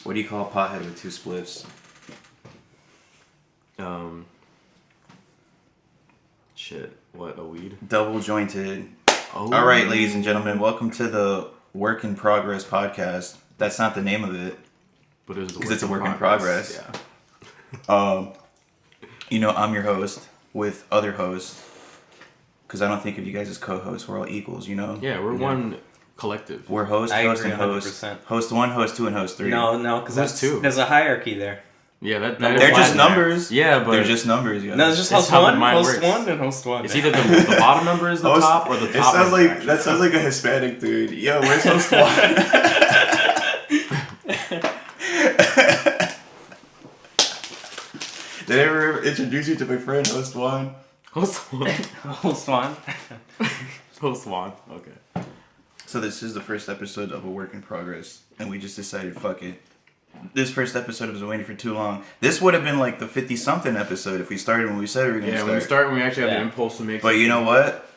What do you call a pothead with 2 spliffs? Shit. What, a weed? Double jointed. Oh. All right, ladies and gentlemen, welcome to the Work in Progress podcast. That's not the name of it. But it is because it's a work in progress. Yeah. I'm your host with other hosts. Because I don't think of you guys as co-hosts. We're all equals, you know? Yeah, we're one collective. We're host, I host, agree and host. 100%. Host 1, host 2, and host 3. No, because That's two. there's a hierarchy there. Yeah, that They're is just why numbers. Yeah, but they're just numbers, guys. No, it's just It's host how one, mine host works. one, and host one. it's either the bottom number is the Host- top or the It top. sounds is like actually that sounds like a Hispanic dude. Yo, where's host 1? Did I ever introduce you to my friend host 1? Host one. host one. Host one. Okay. So this is the first episode of a work in progress, and we just decided, fuck it. This first episode was waiting for too long. This would have been like the 50-something episode if we started when we said we were going to start. When we actually have Yeah. the impulse to make. But you know what?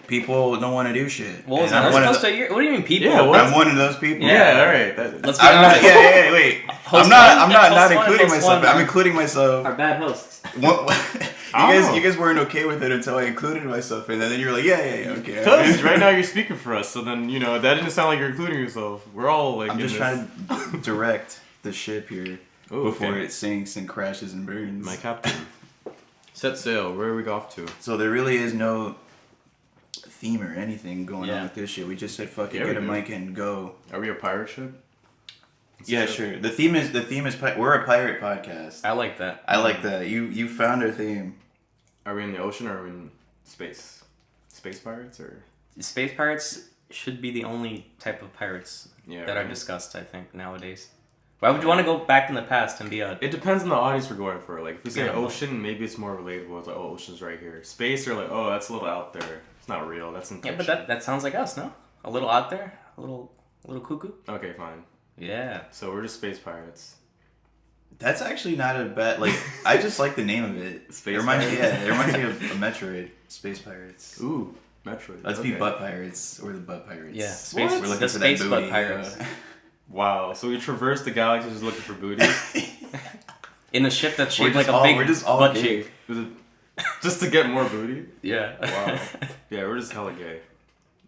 People don't want to do shit. What was And that? I'm one That's of supposed to. What do you mean, people? Yeah, what? I'm one of those people. Yeah, all right. Let's be I'm not. honest. Yeah, wait. Host I'm not one? not Host one, including host myself. one. I'm including myself. Are bad hosts. You guys weren't okay with it until I included myself, and then you were like, yeah, okay. Because right now you're speaking for us, so then that didn't sound like you're including yourself. We're all like. I'm just trying to direct the ship here before it sinks and crashes and burns. My captain. Set sail. Where are we off to? So there really is no theme or anything going on Yeah. with this shit. We just said fuck it, Yeah, get a we do. mic and go. Are we a pirate ship? Yeah, sure. The theme is we're a pirate podcast. I like that. I like that. You found our theme. Are we in the ocean or are we in space? Space pirates or? Space pirates should be the only type of pirates Yeah, that are right. discussed, I think, nowadays. Why would you want to go back in the past and be a... It depends on the audience we're going for. Like if we say Yeah. ocean, maybe it's more relatable. It's like, oh, ocean's right here. Space, or like, oh, that's a little out there. It's not real. That's in Yeah, fiction. but that sounds like us, no? A little out there? A little cuckoo? Okay, fine. Yeah. So we're just space pirates. That's actually not a bad I just like the name of it. Space it reminds me, Pirates? it reminds me of a Metroid. Space Pirates. Ooh, Metroid. Let's be okay. butt pirates or the butt pirates. Yeah. What? We're looking The for that space butt booty. pirates. Wow. So we traverse the galaxy just looking for booty. In a ship that's shaped We're like just a all- big we're just all butt gay. cheek. Was it just to get more booty? Yeah. Wow. Yeah, we're just hella gay.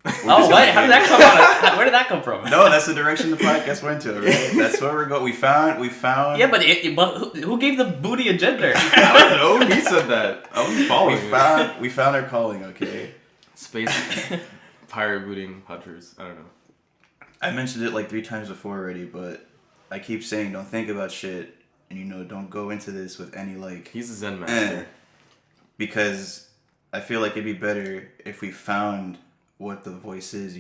Oh, what? How did that come out? Where did that come from? No, that's the direction the podcast went to. Right? That's where we're going. We found. Yeah, but who gave the booty a gender? I don't know. He said that. I was following it. we found our calling. Okay. Space pirate booting hunters. I don't know. I mentioned it like 3 times before already, but I keep saying don't think about shit, and don't go into this with any like. He's a Zen master. Because I feel like it'd be better if we found what the voice is,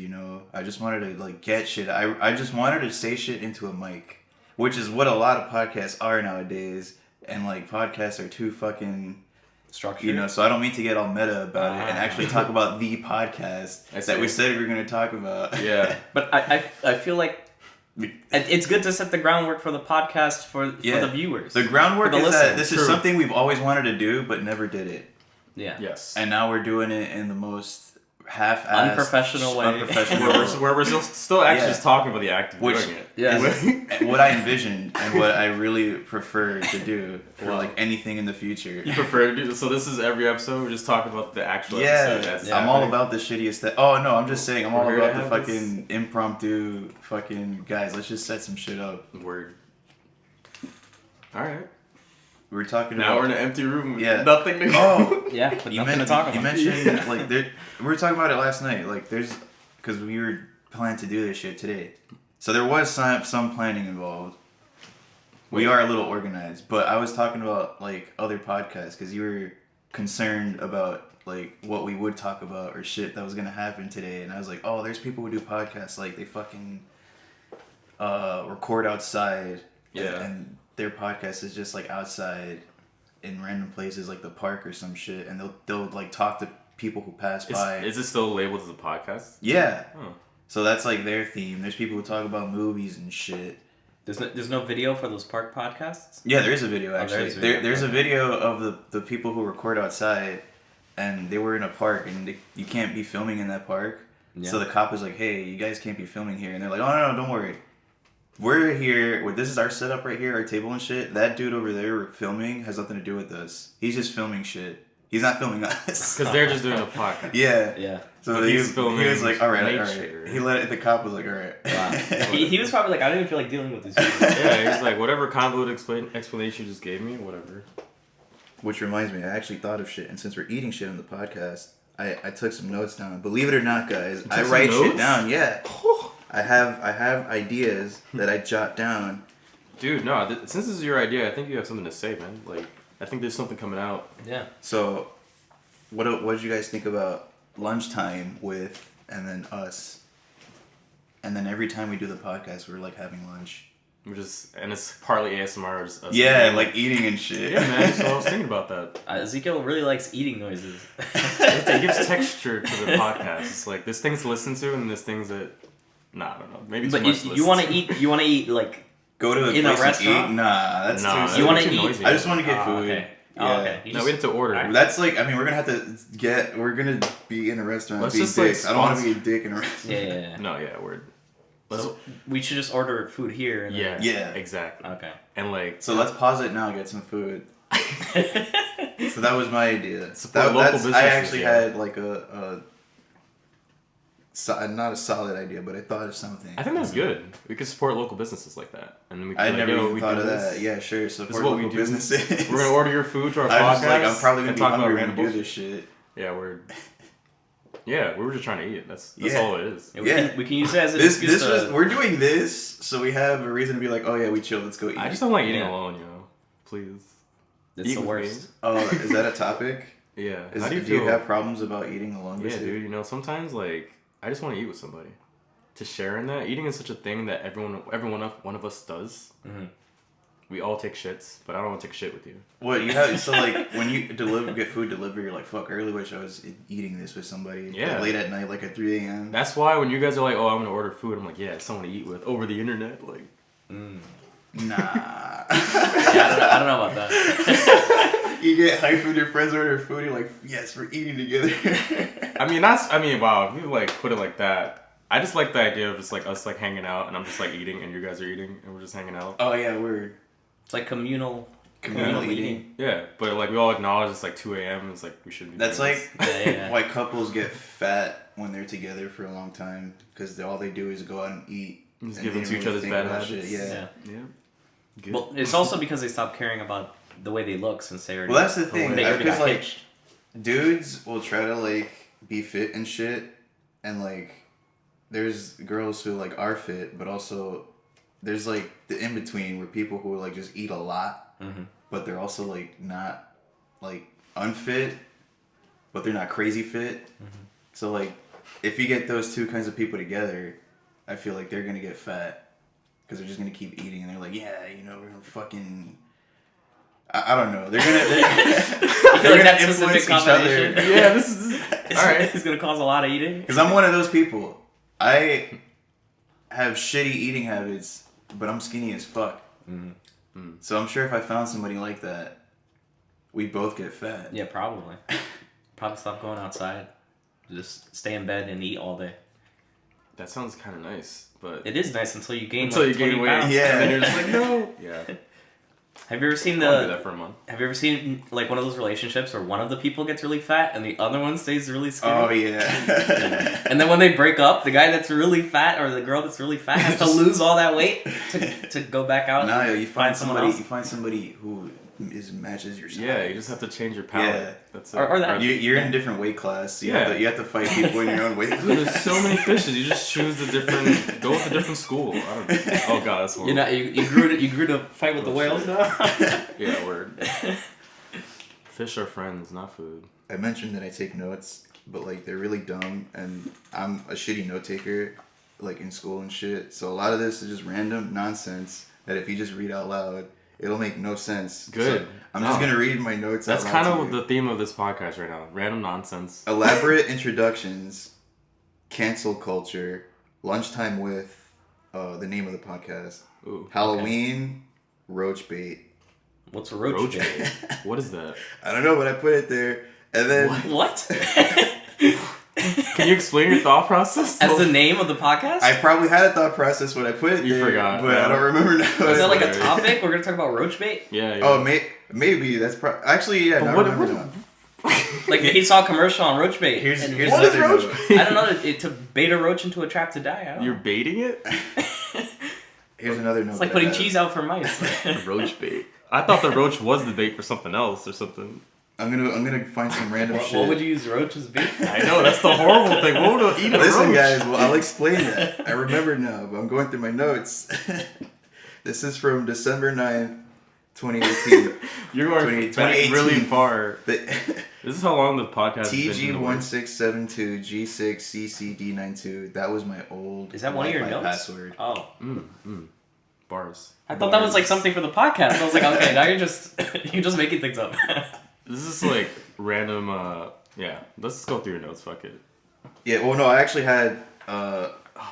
I just wanted to get shit. I just wanted to say shit into a mic, which is what a lot of podcasts are nowadays. And podcasts are too fucking Structure. so I don't mean to get all meta about it and actually talk about the podcast that we said we were going to talk about. Yeah. But I feel like it's good to set the groundwork for the podcast for the viewers. The groundwork For the is that listeners. this is True. something we've always wanted to do, but never did it. Yeah. Yes. And now we're doing it in the most half-assed, Unprofessional way. Where we're still actually Yeah. just talking about the act of Which doing it. Yeah. is what I envisioned and what I really prefer to do for Wow. anything in the future. You prefer to do this? So this is every episode. We're just talking about the actual episode. Yeah, as I'm all happening. about the shittiest that. Oh no, I'm just saying I'm all We're here about to the have this. fucking impromptu fucking guys. Let's just set some shit up. Word. All right. We were talking Now we're about. in an empty room. With Yeah. Nothing to Oh, yeah, but You, nothing to meant, talk about. you mentioned we were talking about it last night. Because we were planning to do this shit today, so there was some planning involved. We are a little organized, but I was talking about other podcasts because you were concerned about what we would talk about or shit that was gonna happen today, and I was like, oh, there's people who do podcasts they fucking record outside, and their podcast is just outside in random places like the park or some shit, and they'll talk to people who pass by. Is it still labeled as a podcast? Yeah. Oh. So that's their theme. There's people who talk about movies and shit. There's no video for those park podcasts? Yeah, there is a video actually. there is a video. There's a video of the people who record outside, and they were in a park, and you can't be filming in that park. Yeah. So the cop was like, "Hey, you guys can't be filming here," and they're like, "Oh no, don't worry." we're here. This is our setup right here, our table and shit. That dude over there filming has nothing to do with us. He's just filming shit. He's not filming us. Because they're just doing a podcast. Yeah. Yeah. So But he he's filming was like, all right. nature. He let it. The cop was like, all right. Wow. he was probably like, I don't even feel like dealing with these people. Yeah, he's like, whatever convoluted explanation you just gave me, whatever. Which reminds me, I actually thought of shit, and since we're eating shit on the podcast, I took some notes down. Believe it or not, guys, I write shit down. Yeah. I have ideas that I jot down. Dude, no, since this is your idea, I think you have something to say, man. Like, I think there's something coming out. Yeah. So, what did you guys think about lunchtime with, and then us? And then every time we do the podcast, we're like having lunch. And it's partly ASMR. Us Yeah, eating. like eating and shit. Yeah, man, so I was thinking about that. Ezekiel really likes eating noises. It gives texture to the podcast. It's like, there's things to listen to, and there's things that... Nah, I don't know. Maybe too But much you want to eat. You want to eat like Go to in place a restaurant. And eat? Nah, that's too. You want to too eat. noisy. I just want to get food. Okay. Yeah. Oh, okay. No, we have to order. Alright. That's like, I mean, we're gonna have to get. We're gonna be in a restaurant. Let's Being just, like, dicks. I don't want to be a dick in a restaurant. Yeah. No, yeah, word. So we should just order food here. And Yeah, Yeah. exactly. Okay. And like, So let's pause it now and get some food. So that was my idea. Support local I businesses, actually yeah. had like not a solid idea, but I thought of something. I think that's good. We could support local businesses like that, and then we. Could I be never like, Yo, even we thought do of this. that. Yeah, sure. This Support is what local we do. businesses. We're gonna order your food to our I podcast. was just like, I'm probably gonna and be talk about hungry when we random do bullshit. this shit. Yeah, Yeah, we were just trying to eat. That's Yeah. all it is. Yeah, we can use it as an This excuse to... we're doing this, so we have a reason to be like, oh yeah, we chill. Let's go eat. I just don't like eating Yeah. alone, yo. Please. It's Eat the with worst. Oh, is that a topic? Yeah. Is, How do you do feel? you have problems about eating alone? Yeah, Basically? dude. You know, sometimes like I just want to eat with somebody. To share in that, eating is such a thing that one of us does. Mm-hmm. We all take shits, but I don't want to take a shit with you. What you have? So like when you get food delivered, you're like, fuck. I really wish I was eating this with somebody. Yeah. Like, late at night, like at 3 a.m. That's why when you guys are like, "Oh, I'm gonna order food," I'm like, "Yeah, someone to eat with over the internet." Like, Nah. Yeah, I don't know about that. You get hyped when your friends order food. You're like, yes, we're eating together. wow, if you like put it like that, I just like the idea of just like us like hanging out, and I'm just like eating, and you guys are eating, and we're just hanging out. Oh yeah, we're It's like communal eating. Yeah, but like we all acknowledge it's like 2 a.m. It's like we shouldn't be. That's doing like this. Yeah. why couples get fat when they're together for a long time because all they do is go out and eat. Just and give they into don't each really other's think bad about habits. shit. Yeah. Yeah. Good. Well, it's also because they stop caring about the way they look since they already... Well, that's the thing. They already Because got like hitched. dudes will try to like be fit and shit, and like there's girls who like are fit, but also there's like the in between where people who like just eat a lot, but they're also like not like unfit, but they're not crazy fit. So like if you get those two kinds of people together, I feel like they're gonna get fat because they're just gonna keep eating, and they're like, yeah, you know, we're gonna fucking. I don't know. They're feel like that gonna specific influence each other. combination? Yeah, this is all right. It's going to cause a lot of eating. Because I'm one of those people. I have shitty eating habits, but I'm skinny as fuck. So I'm sure if I found somebody like that, we both get fat. Yeah, probably. Probably stop going outside. Just stay in bed and eat all day. That sounds kind of nice, but It is nice until you gain until like you gain 20 weight, pounds. Yeah. and then you're just like, no. Yeah, Have you ever seen I'll do that for a month. Have you ever seen like one of those relationships where one of the people gets really fat and the other one stays really skinny? Oh yeah. And then when they break up, the guy that's really fat or the girl that's really fat has to lose all that weight to go back out. No, and you find someone somebody. else. You find somebody who matches your size. Yeah, you just have to change your palate. Yeah. That's it. Or that- You're in a different weight class. So Yeah. you have to fight people in your own weight class. There's so many fishes. You just choose the different. Go with a different school. I don't know. Oh god, that's horrible. You grew to fight with the whales now. Yeah, word. Fish are friends, not food. I mentioned that I take notes, but like they're really dumb, and I'm a shitty note taker, like in school and shit. So a lot of this is just random nonsense that if you just read out loud, it'll make no sense. Good. So I'm just gonna read my notes. That's out kind loud of to you. the theme of this podcast right now. Random nonsense. Elaborate introductions, cancel culture, lunchtime with, the name of the podcast, Ooh. Halloween, Roach Bait. What's a roach bait? What is that? I don't know, but I put it there, and then What? Can you explain your thought process? As the name of the podcast? I probably had a thought process when I put it You there, forgot, but I don't remember now. Is that like a topic? We're gonna talk about roach bait? Yeah. Oh, maybe that's actually yeah. But I what- remember now. Like he saw a commercial on roach bait. Here's and What is another roach note. bait? I don't know. To bait a roach into a trap to die. I don't You're know. baiting it? Here's another note. It's like that I putting have. cheese out for mice. Roach bait. I thought the roach was the bait for something else or something. I'm gonna find some random shit. What would you use roach as bait? I know, that's the horrible thing. What would eat a Listen, roach? guys. Well, I'll explain that. I remember now, but I'm going through my notes. This is from December 9th, 2018. You're going back 2018. really far. The This is how long the podcast has been. TG1672G6CCD92. That was my old. Is that one of your Wi-Fi notes? password. Oh. Bars. I thought that was like something for the podcast. I was like, okay, now you're just making things up. This is like random, yeah. Let's just go through your notes, fuck it. Yeah. Well, no. I actually had.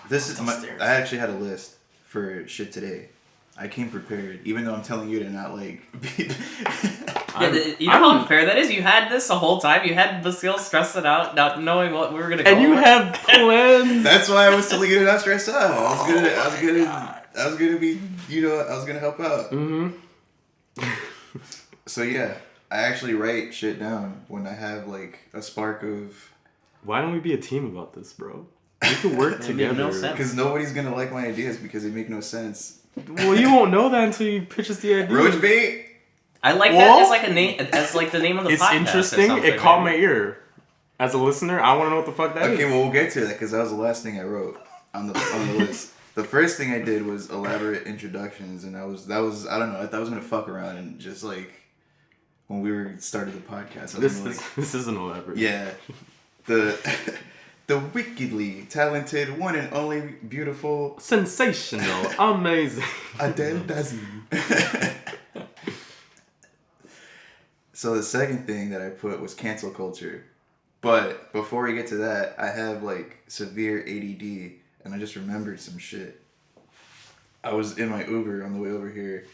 This is my. downstairs. I actually had a list for shit today. I came prepared, even though I'm telling you to not like. You know how unfair that is? You had this the whole time. You had Basile stress it out, not knowing what we were gonna go And you over. have plans. That's why I was telling you to not stress out. I was gonna be. I was gonna help out. Mm-hmm. So yeah, I actually write shit down when I have like a spark of. Why don't we be a team about this, bro? We could work It made no together. sense. Because nobody's gonna like my ideas because they make no sense. Well, you won't know that until you pitch us the idea. Roach bait. I like Well, that as like a name, as like the name of the It's podcast. or interesting. something, It caught maybe. my ear. As a listener, I want to know what the fuck that is. Okay, well we'll get to that because that was the last thing I wrote on the list. The first thing I did was elaborate introductions, and that was I don't know. I thought I was gonna fuck around and just like when we were started the podcast. I was gonna, like, This isn't elaborate. yeah, the the wickedly talented, one and only beautiful Sensational. Amazing. Adele Dazeem. So the second thing that I put was cancel culture. But before we get to that, I have like severe ADD and I just remembered some shit. I was in my Uber on the way over here,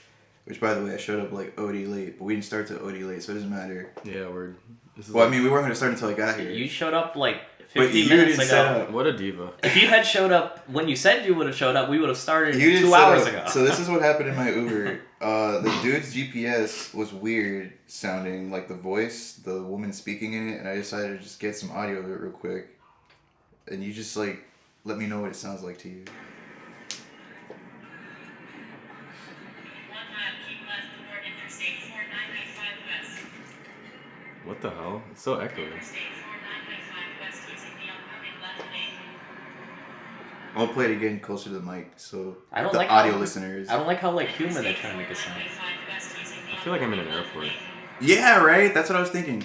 which by the way I showed up like OD late, but we didn't start till OD late, so it doesn't matter. Yeah, word. Well, I mean, we weren't going to start until I got here. You showed up like But 15 you minutes didn't set ago. up. What a diva. If you had showed up when you said you would have showed up, we would have started You didn't 2 set hours up. ago. So this is what happened in my Uber. The dude's GPS was weird sounding, like the voice, the woman speaking in it, and I decided to just get some audio of it real quick. And you just like let me know what it sounds like to you. 1 mile, keep left toward Interstate 4995 West. What the hell? It's so echoey. Interstate 4995 West using the oncoming left lane. I'll play it again closer to the mic, so I don't the like audio how- listeners. I don't like how like human they're trying to make it sound. 4995 West using the I feel like I'm in an oncoming left airport. lane. Yeah, right. That's what I was thinking.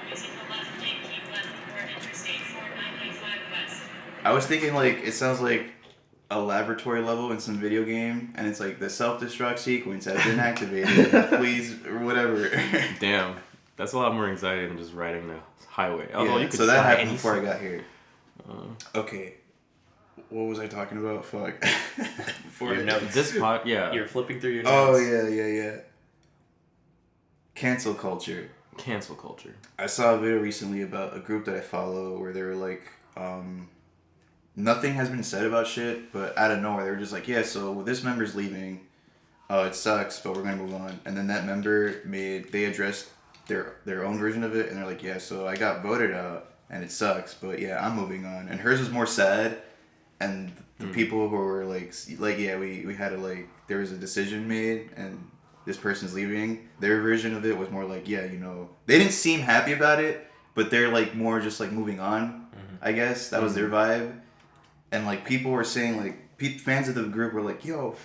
Using the left lane, keep left toward Interstate 4995 West. I was thinking like it sounds like a laboratory level in some video game, and it's like the self-destruct sequence has been activated. Please, or whatever. Damn. That's a lot more anxiety than just riding the highway. Although Yeah, you could so that fly happened any before I city. got here. Okay. What was I talking about? Fuck. Before Your I- notes. This pod, yeah. You're flipping through your Oh notes. yeah. Cancel culture. Cancel culture. I saw a video recently about a group that I follow where they were like, nothing has been said about shit, but out of nowhere they were just like, yeah, so this member's leaving. Oh, it sucks, but we're gonna move on. And then that member they addressed their own version of it, and they're like, yeah, so I got voted out, and it sucks, but yeah, I'm moving on. And hers was more sad, and the people who were like yeah, we had to like there was a decision made, and this person's leaving. Their version of it was more like, yeah, they didn't seem happy about it, but they're like more just like moving on. I guess that was their vibe, and like people were saying like fans of the group were like, yo.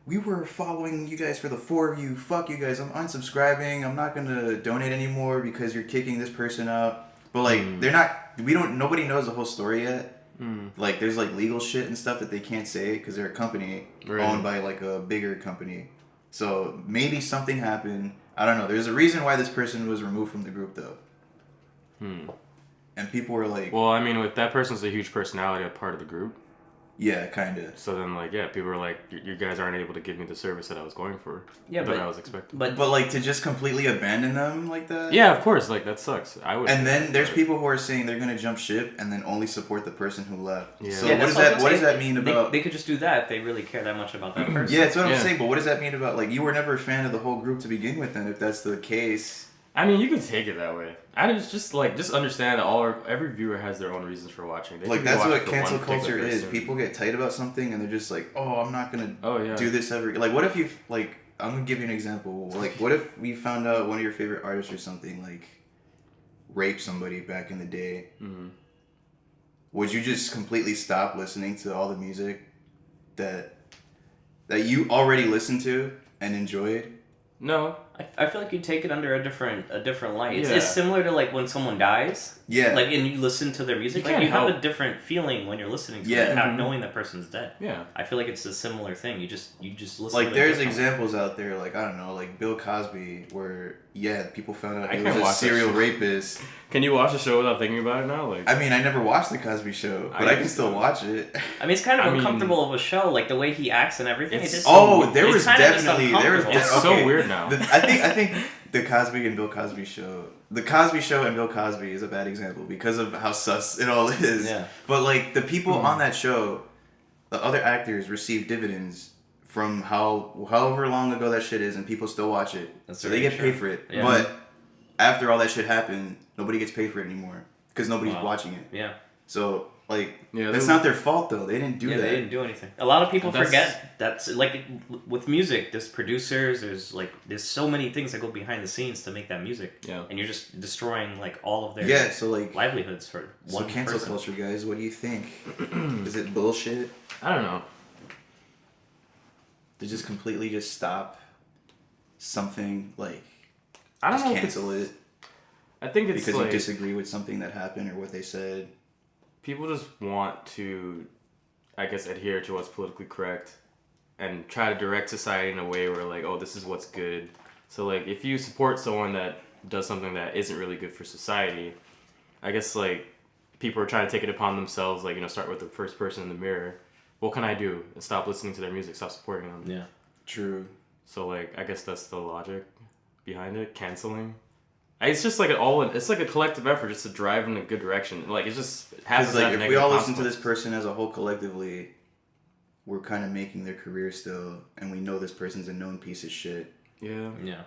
We were following you guys for the 4 of you. Fuck you guys. I'm unsubscribing. I'm not gonna donate anymore because you're kicking this person out. But like, they're not. Nobody knows the whole story yet. Like, there's like legal shit and stuff that they can't say because they're a company owned by like a bigger company. So maybe something happened. I don't know. There's a reason why this person was removed from the group though. And people were like, Well, I mean, if that person's a huge personality, a part of the group. Yeah, kind of. So then, like, yeah, people were like, you guys aren't able to give me the service that I was going for. Yeah, that but I was expecting. But But like to just completely abandon them like that. Yeah, of course. Like that sucks. I would. And then there's people who are saying they're gonna jump ship and then only support the person who left. Yeah. So Yeah, what that's does that mean about? They could just do that if they really care that much about that person. Yeah, that's what I'm Yeah. saying. But what does that mean about like you were never a fan of the whole group to begin with? Then if that's the case. I mean, you can take it that way. I just understand that every viewer has their own reasons for watching. They Like could be that's watching what for cancel one particular culture is. person. People get tight about something and they're just like, oh, I'm not gonna yeah. do this ever. Like, what if you like? I'm gonna give you an example. Like, what if we found out one of your favorite artists or something like raped somebody back in the day? Mm-hmm. Would you just completely stop listening to all the music that you already listened to and enjoyed? No. I feel like you take it under a different light. It's, Yeah. it's similar to like when someone dies. Yeah. Like and you listen to their music. You Like can't you have help. a different feeling when you're listening to Yeah. it, Mhm. knowing that person's dead. Yeah. I feel like it's a similar thing. You just listen. Like to it there's differently. examples out there, like I don't know, like Bill Cosby, where people found out I he can't was a watch that serial shit. rapist. Can you watch the show without thinking about it now? Like. I mean, I never watched the Cosby Show, but I I can used still to. watch it. I mean, it's kind of I mean- uncomfortable of a show, like the way he acts and everything. It's It just, Oh, there it's was kind of just definitely uncomfortable. It's so weird now. I think the Cosby and Bill Cosby show, the Cosby Show and Bill Cosby is a bad example because of how sus it all is. Yeah. But like the people on that show, the other actors receive dividends from however long ago that shit is, and people still watch it. That's so they very get true. paid for it. Yeah. But after all that shit happened, nobody gets paid for it anymore because nobody's Wow. watching it. Yeah. So like, Yeah, that's they- not their fault though. They didn't do Yeah, that. they didn't do anything. A lot of people That's- forget that's like with music. There's producers. There's so many things that go behind the scenes to make that music. Yeah. And you're just destroying like all of their Yeah. So like, livelihoods for so one cancel person. culture, guys. What do you think? Is it bullshit? I don't know. To just completely just stop something like I don't just know. If cancel it's, it I think it's because like you disagree with something that happened or what they said. people just want to, I guess, adhere to what's politically correct and try to direct society in a way where like, oh, this is what's good. So like, if you support someone that does something that isn't really good for society, I guess like people are trying to take it upon themselves, like, you know, start with the first person in the mirror. What can I do? And stop listening to their music, stop supporting them. Yeah. True. So like, I guess that's the logic behind it, canceling. It's just like it's like a collective effort just to drive in a good direction. Like it's just has Because like if we all listen to this person as a whole collectively, we're kind of making their career still, and we know this person's a known piece of shit. Yeah, Yeah.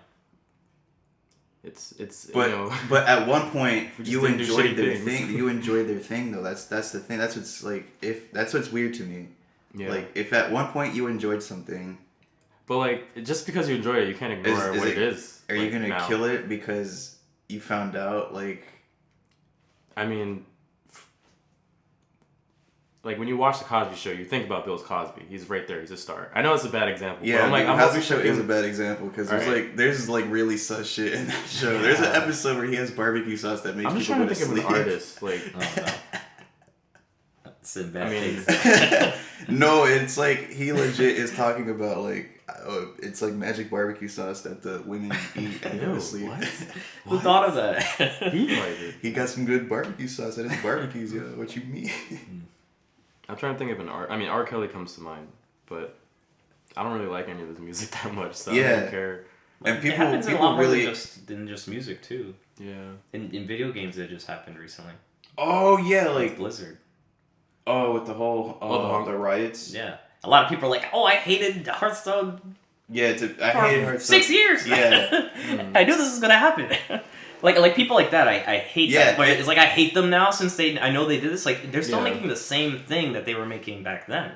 it's But you know, but at one point We just you didn't do enjoyed shitty their things. thing. You enjoyed their thing though. That's the thing. That's what's like that's what's weird to me. yeah. Like if at one point you enjoyed something, But like, just because you enjoy it, you can't ignore Is what it- it is. are you like, gonna now. kill it because you found out like? I mean, like when you watch the Cosby Show, you think about Bill Cosby. He's right there. He's a star. I know it's a bad example. Yeah, but I'm like, the I'm Cosby also Show is a freaking- bad example because there's Alright. there's really sus shit in that show. There's an episode where he has barbecue sauce that makes I'm just people trying go to to think of sleep. an artist. Like, Oh no. That's in bad I mean- taste. No, it's like he legit is talking about like it's like magic barbecue sauce that the women eat and go Ew, to sleep. what? Who thought of that? he liked it. He got some good barbecue sauce at his barbecues, yo. What you mean? I'm trying to think of an art. I mean, R. Kelly comes to mind, but I don't really like any of his music that much, so I Yeah. don't care. And It people happens in a people lot more really than just music too. Yeah. In video games, it just happened recently. Oh yeah, Like like Blizzard. with the whole the the riots. Yeah. A lot of people are like, "Oh, I hated Hearthstone Yeah, I for hated her 6 years." Yeah. I knew this was gonna happen. like people like that, I hate Yeah, that. But it's like I hate them now since I know they did this. Like they're still Yeah. making the same thing that they were making back then.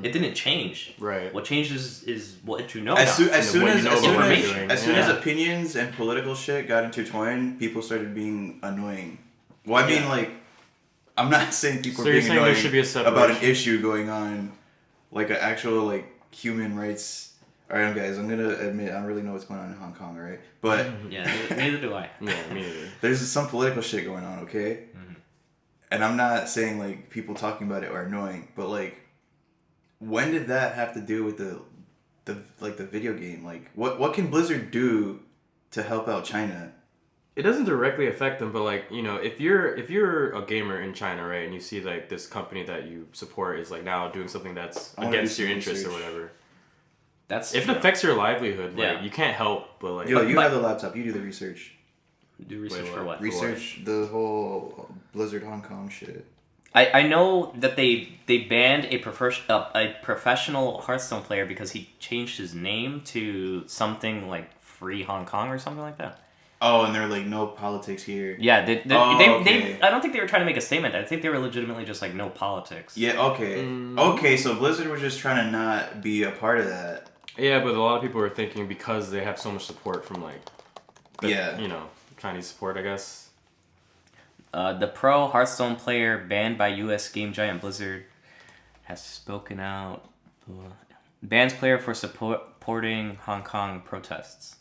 It didn't change. Right. What changes is what you know. As now. soon And as what you as know as about soon what as, they're doing. as soon as Yeah. opinions and political shit got intertwined, people started being annoying. Well, I mean, Yeah. like, I'm not saying people So are you're being saying there annoying should be a about an separation? issue going on, like an actual like human rights. All right, guys, I'm gonna admit I don't really know what's going on in Hong Kong, right? But Yeah, neither do I. Yeah, me neither. there's some political shit going on, okay? And I'm not saying like people talking about it are annoying, but like, when did that have to do with the video game? Like, what can Blizzard do to help out China? it doesn't directly affect them, but like, you know, if you're a gamer in China, right, and you see like this company that you support is like now doing something that's against your interests or whatever. If it affects your livelihood, like you can't help but like. Yo, you have the laptop. You do the research. Do research for what? Research the whole Blizzard Hong Kong shit. I know that they banned a professional Hearthstone player because he changed his name to something like Free Hong Kong or something like that. Oh, and they're like, no politics here. Yeah, okay. I don't think they were trying to make a statement. I think they were legitimately just like, no politics. Yeah, okay. Okay, so Blizzard was just trying to not be a part of that. Yeah, but a lot of people are thinking because they have so much support from like, you know, Chinese support, I guess. The pro Hearthstone player banned by U.S. game giant Blizzard has spoken out. Bans player for supporting Hong Kong protests.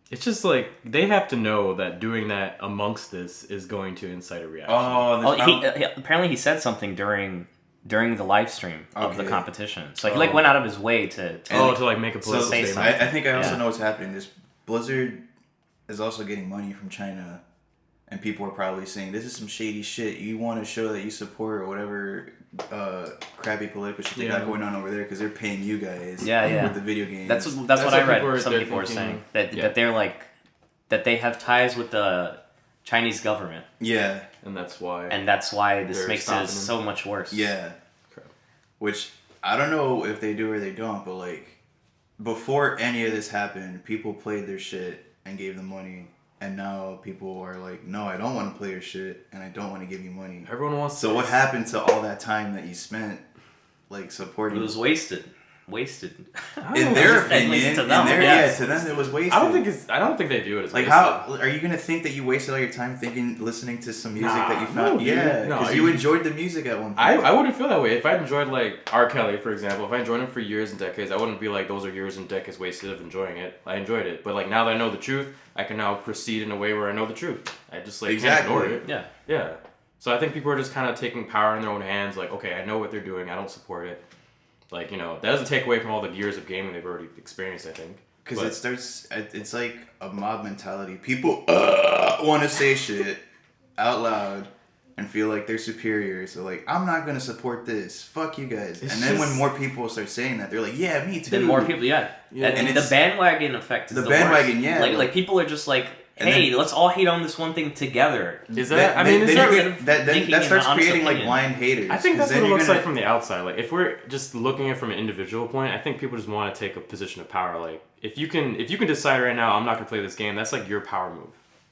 It's just like they have to know that doing that amongst this is going to incite a reaction. Apparently he said something during the live stream of the competition. So he like went out of his way to like make a political statement. I think I also know what's happening. This Blizzard is also getting money from China. And people are probably saying, this is some shady shit. You want to show that you support whatever crappy political shit they got going on over there because they're paying you guys with the video games. That's what I read. Some people were saying that they're like, that they have ties with the Chinese government. Yeah. And that's why this makes it so much worse. Yeah. Which, I don't know if they do or they don't, but like, before any of this happened, people played their shit and gave them money. And now people are like, no, I don't want to play your shit, and I don't want to give you money. Everyone wants. So what happened to all that time that you spent, like supporting? It was wasted. In their opinion, to them it was wasted. I don't think they view it as like wasted. How are you gonna think that you wasted all your time listening to some music that you found? Because you enjoyed the music at one point. I wouldn't feel that way if I enjoyed like R. Kelly, for example. If I enjoyed him for years and decades, I wouldn't be like those are years and decades wasted of enjoying it. I enjoyed it, but like now that I know the truth, I can now proceed in a way where I know the truth. I just like can't ignore it. Yeah. So I think people are just kind of taking power in their own hands. Like, okay, I know what they're doing. I don't support it. Like, you know, that doesn't take away from all the years of gaming they've already experienced, I think. Because it's like a mob mentality. People want to say shit out loud and feel like they're superior. So, like, I'm not going to support this. Fuck you guys. And then when more people start saying that, they're like, yeah, me too. Then more people, And the bandwagon effect is the bandwagon, worst. Like, people are just like, hey, let's all hate on this one thing together. That starts creating like blind haters. I think that's what it looks like from the outside. Like if we're just looking at it from an individual point, I think people just want to take a position of power. Like if you can decide right now, I'm not gonna play this game. That's like your power move.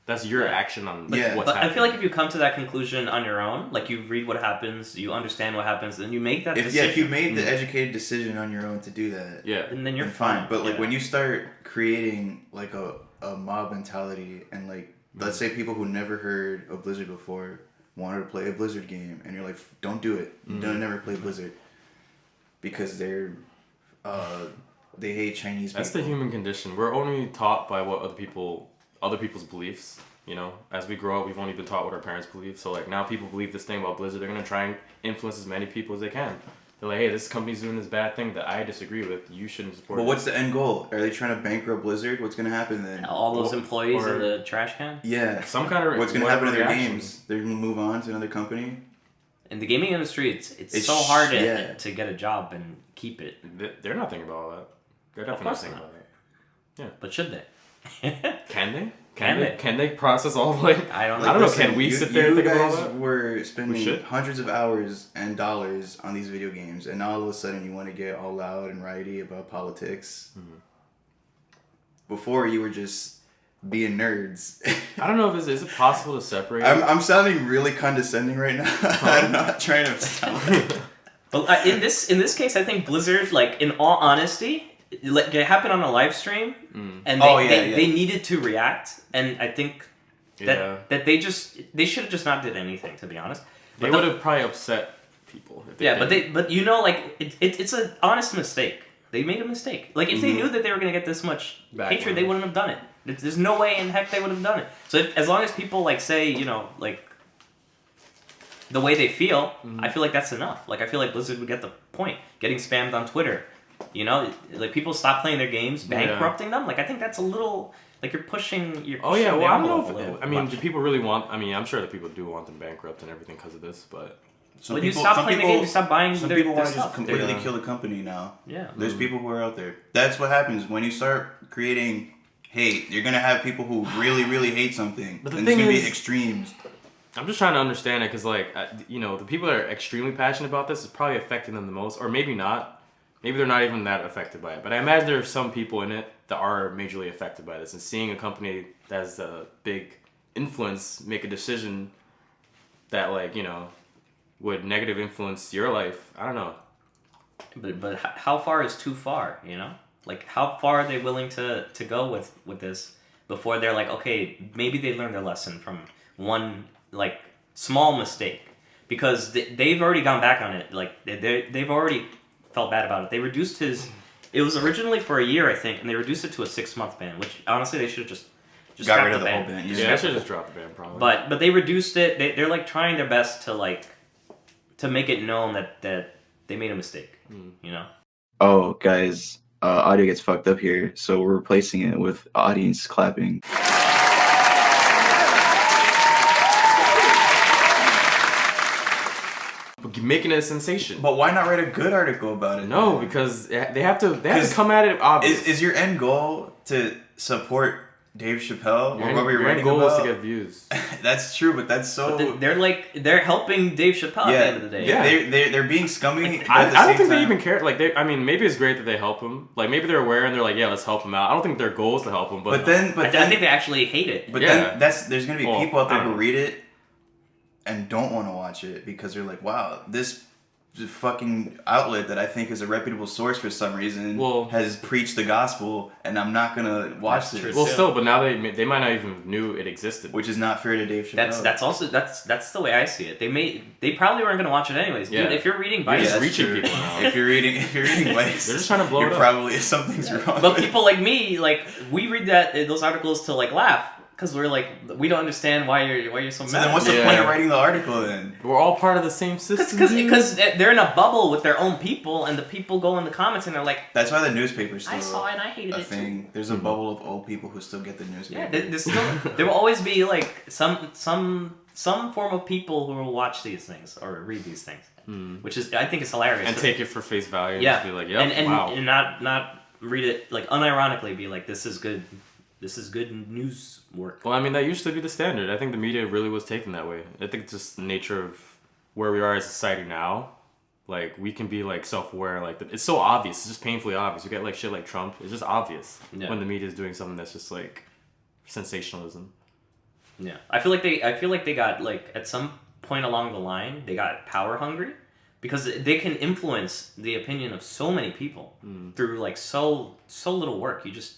That's your action on what's happening. I feel like if you come to that conclusion on your own, like you read what happens, you understand what happens, then you make that decision. If you made the educated decision on your own to do that, and then you're fine. But like when you start creating like a mob mentality and like let's say people who never heard of Blizzard before wanted to play a Blizzard game and you're like, don't do it. Don't never play Blizzard because they hate Chinese people. That's the human condition. We're only taught by what other people's beliefs. You know, as we grow up, we've only been taught what our parents believe. So like now people believe this thing about Blizzard. They're gonna try and influence as many people as they can. They're like, hey, this company's doing this bad thing that I disagree with. You shouldn't support it. But what's the end goal? Are they trying to bankrupt Blizzard? What's going to happen then? All those employees in the trash can? Yeah. Some kind of what's going to happen to their games? They're going to move on to another company? In the gaming industry, it's so hard to get a job and keep it. They're not thinking about all that. They're definitely not thinking about that. Yeah. But should they? Can they? Can they process all like I don't know. Can we sit there and think about all that? You guys were spending hundreds of hours and dollars on these video games, and now all of a sudden you want to get all loud and rowdy about politics. Mm-hmm. Before you were just being nerds. I don't know if is it possible to separate. I'm sounding really condescending right now. I'm not trying to sound. Well, in this case, I think Blizzard, like in all honesty. It happened on a live stream, and they needed to react, and I think that they should have just not did anything, to be honest. They would have probably upset people. If they didn't. but you know, like it's an honest mistake. They made a mistake. Like if they knew that they were gonna get this much hatred, they wouldn't have done it. There's no way in heck they would have done it. So as long as people like say, you know, like the way they feel, I feel like that's enough. Like I feel like Blizzard would get the point. Getting spammed on Twitter. You know, like people stop playing their games, bankrupting them. Like I think that's a little Like you're pushing. Oh yeah, well I don't know. a little I mean, much. do people really want? I mean, I'm sure that people do want them bankrupt and everything because of this, but When you stop playing the game, you stop buying Some their people want to stuff. just completely Yeah. kill the company now. Yeah. There's people who are out there. That's what happens when you start creating hate. You're gonna have people who really, really hate something. But the and thing there's gonna is- be extremes. I'm just trying to understand it because, like, you know, the people that are extremely passionate about this is probably affecting them the most, or maybe not. Maybe they're not even that affected by it. But I imagine there are some people in it that are majorly affected by this. And seeing a company that has a big influence make a decision that, like, you know, would negative influence your life, I don't know. But how far is too far? You know, like how far are they willing to go with this before they're like, okay, maybe they learned their lesson from one like small mistake, because they've already gone back on it. Like they've already felt bad about it. They reduced his. It was originally for a year, I think, and they reduced it to a 6-month ban. Which honestly, they should have just Got scrapped rid of the ban. whole ban. Yeah, I should just drop the ban probably. But they reduced it. They're like trying their best to like to make it known that they made a mistake. You know. Oh, guys, audio gets fucked up here, so we're replacing it with audience clapping. Making it a sensation. But why not write a good article about it? No, then? because they have to 'Cause come at it obvious. Is your end goal to support Dave Chappelle or what we're your end writing goal about? is to get views. That's true, but that's so. But they're helping Dave Chappelle at the end of the day. Yeah. They're being scummy. but I at the don't same think they time- even care. Like, I mean, maybe it's great that they help him. Like, maybe they're aware and they're like, yeah, let's help him out. I don't think their goal is to help him, But then, I think they actually hate it. But Yeah. then there's gonna be Well, people out there I don't who know. read it and don't want to watch it because they're like, wow, this fucking outlet that I think is a reputable source for some reason has preached the gospel, and I'm not gonna watch this. well, still, but now they might not even knew it existed. Which is not fair to Dave Chappelle. That's also that's the way I see it. They probably weren't gonna watch it anyways. Yeah. Dude, if you're reading You're Vice, just that's reaching true. people now. If you're reading Vice, They're just trying to blow you're it up. probably something's wrong. but people like me, like we read those articles to like laugh because we're like we don't understand why you're so mad. So then, what's the Yeah. point of writing the article then? We're all part of the same system. Because they're in a bubble with their own people, and the people go in the comments and they're like, That's why the newspaper's still I saw it and I hated a it too. thing. There's a bubble of old people who still get the newspaper. Yeah, there will always be like some form of people who will watch these things or read these things, which is I think is hilarious. and take it for face value. And yeah, just be like, yep, and wow. and not read it like unironically. Be like, this is good. This is good news work. Well, I mean, that used to be the standard. I think the media really was taken that way. I think it's just the nature of where we are as a society now. Like, we can be, like, self-aware. Like, it's so obvious. It's just painfully obvious. You get, like, shit like Trump. It's just obvious when the media is doing something that's just, like, sensationalism. Yeah, I feel like they got like at some point along the line they got power hungry because they can influence the opinion of so many people through like so little work. You just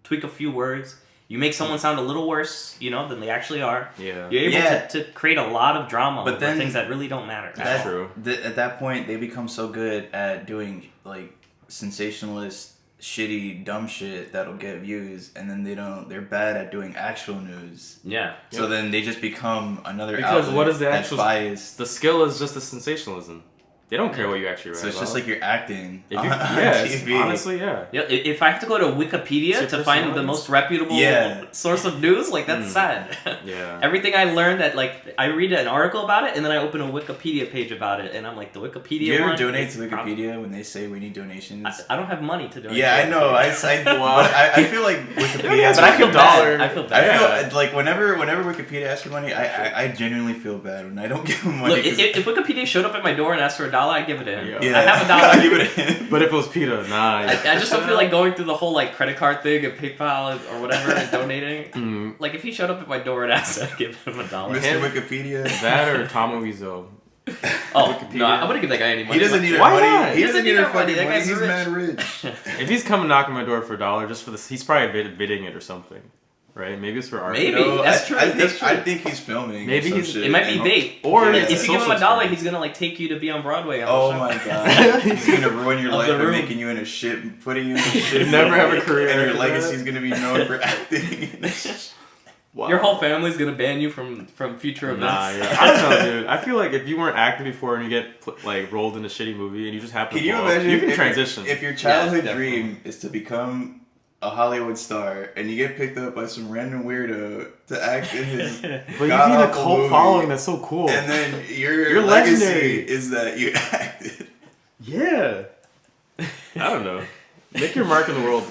tweak a few words. You make someone sound a little worse, than they actually are. Yeah. You're able to create a lot of drama But over then- things that really don't matter. That's true. At that point, they become so good at doing like sensationalist, shitty, dumb shit that'll get views, and then they're bad at doing actual news. Yeah. So then they just become another Because outlet what is the that's actual biased. The skill is just the sensationalism. They don't care what you actually write. So it's just about. like you're acting If on, you, on yes, TV. honestly, yeah. Yeah, if I have to go to Wikipedia Super to find the science? most reputable Yeah. source of news, like that's sad. Yeah. Everything I learned that like I read an article about it and then I open a Wikipedia page about it and I'm like the Wikipedia. Do you ever one donate is to Wikipedia when they say we need donations? I don't have money to donate. Yeah, to I know. Wikipedia. But I feel like Wikipedia. Yeah, but I feel $1. bad. I feel I bad. feel like whenever Wikipedia asks for money, I genuinely feel bad when I don't give them money. Look, if Wikipedia showed up at my door and asked for $1, I'd give it to him. Yeah. yeah, I have $1. I give it in. But if it was PETA, nah. I just don't feel like going through the whole like credit card thing and PayPal or whatever and donating. Like if he showed up at my door and asked, I'd give him $1. Mr. Wikipedia. That or Tomo Wizo. Oh, Wikipedia. no, I wouldn't give that guy any money. He doesn't need our Why money. not? He doesn't need our our money. fucking That money. guy's He's rich. mad rich. If he's coming knocking my door for $1 just for this, he's probably bidding it or something, right? Maybe it's for art. Maybe. No, That's true, I think, that's true. I think he's filming. Maybe or some he's- shit, It might be and- bait. Or if it's you give him social $1, experiment. he's gonna like take you to be on Broadway. On Oh the show. my god. He's gonna ruin your Of life the by room. making you into shit, putting you into shit. Never have a career And your after legacy's that. gonna be known for acting. Wow. Your whole family's gonna ban you from future events. Nah, yeah. I don't know, dude. I feel like if you weren't acting before and you get like rolled in a shitty movie and you just happen Can to you blow up, imagine you can if, transition. if your childhood definitely. dream is to become a Hollywood star and you get picked up by some random weirdo to act in his But you need a god-awful cult movie, following. That's so cool. and then your You're legacy legendary. is that you acted. Yeah. I don't know. Make your mark in the world.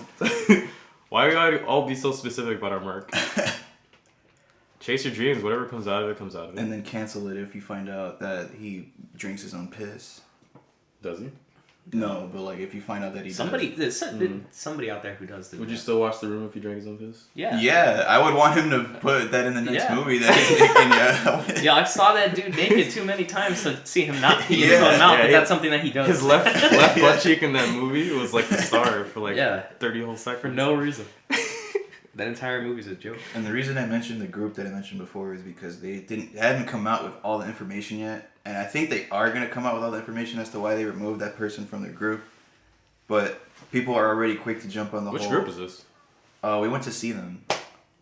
Why we gotta all be so specific about our mark? Chase your dreams. Whatever comes out of it, comes out of it. And then cancel it if you find out that he drinks his own piss. Does he? No, but like if you find out that he There's somebody out there who does this. Would you still watch The Room if he drank his own piss? Yeah. Yeah, I would want him to put that in the next Yeah. movie that he's making. Yeah. Yeah, I saw that dude naked too many times to see him not pee in his Yeah. own mouth, Yeah, but that's something that he does. His left butt cheek in that movie was like the star for like Yeah. 30 whole for seconds. no reason. That entire movie's a joke. And the reason I mentioned the group that I mentioned before is because they hadn't come out with all the information yet, and I think they are gonna come out with all the information as to why they removed that person from their group. But people are already quick to jump on the Which whole. group is this? We went to see them.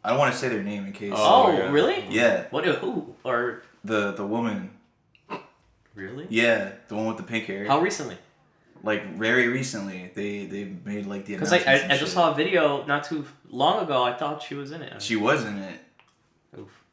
I don't want to say their name in case. Oh, yeah. really? Yeah, What? Who? Or the woman. really? Yeah, the one with the pink hair. How recently? Like very recently, they made like the Because announcements and I just shit. saw a video not too long ago. I thought she was in it. She was in it. Oof.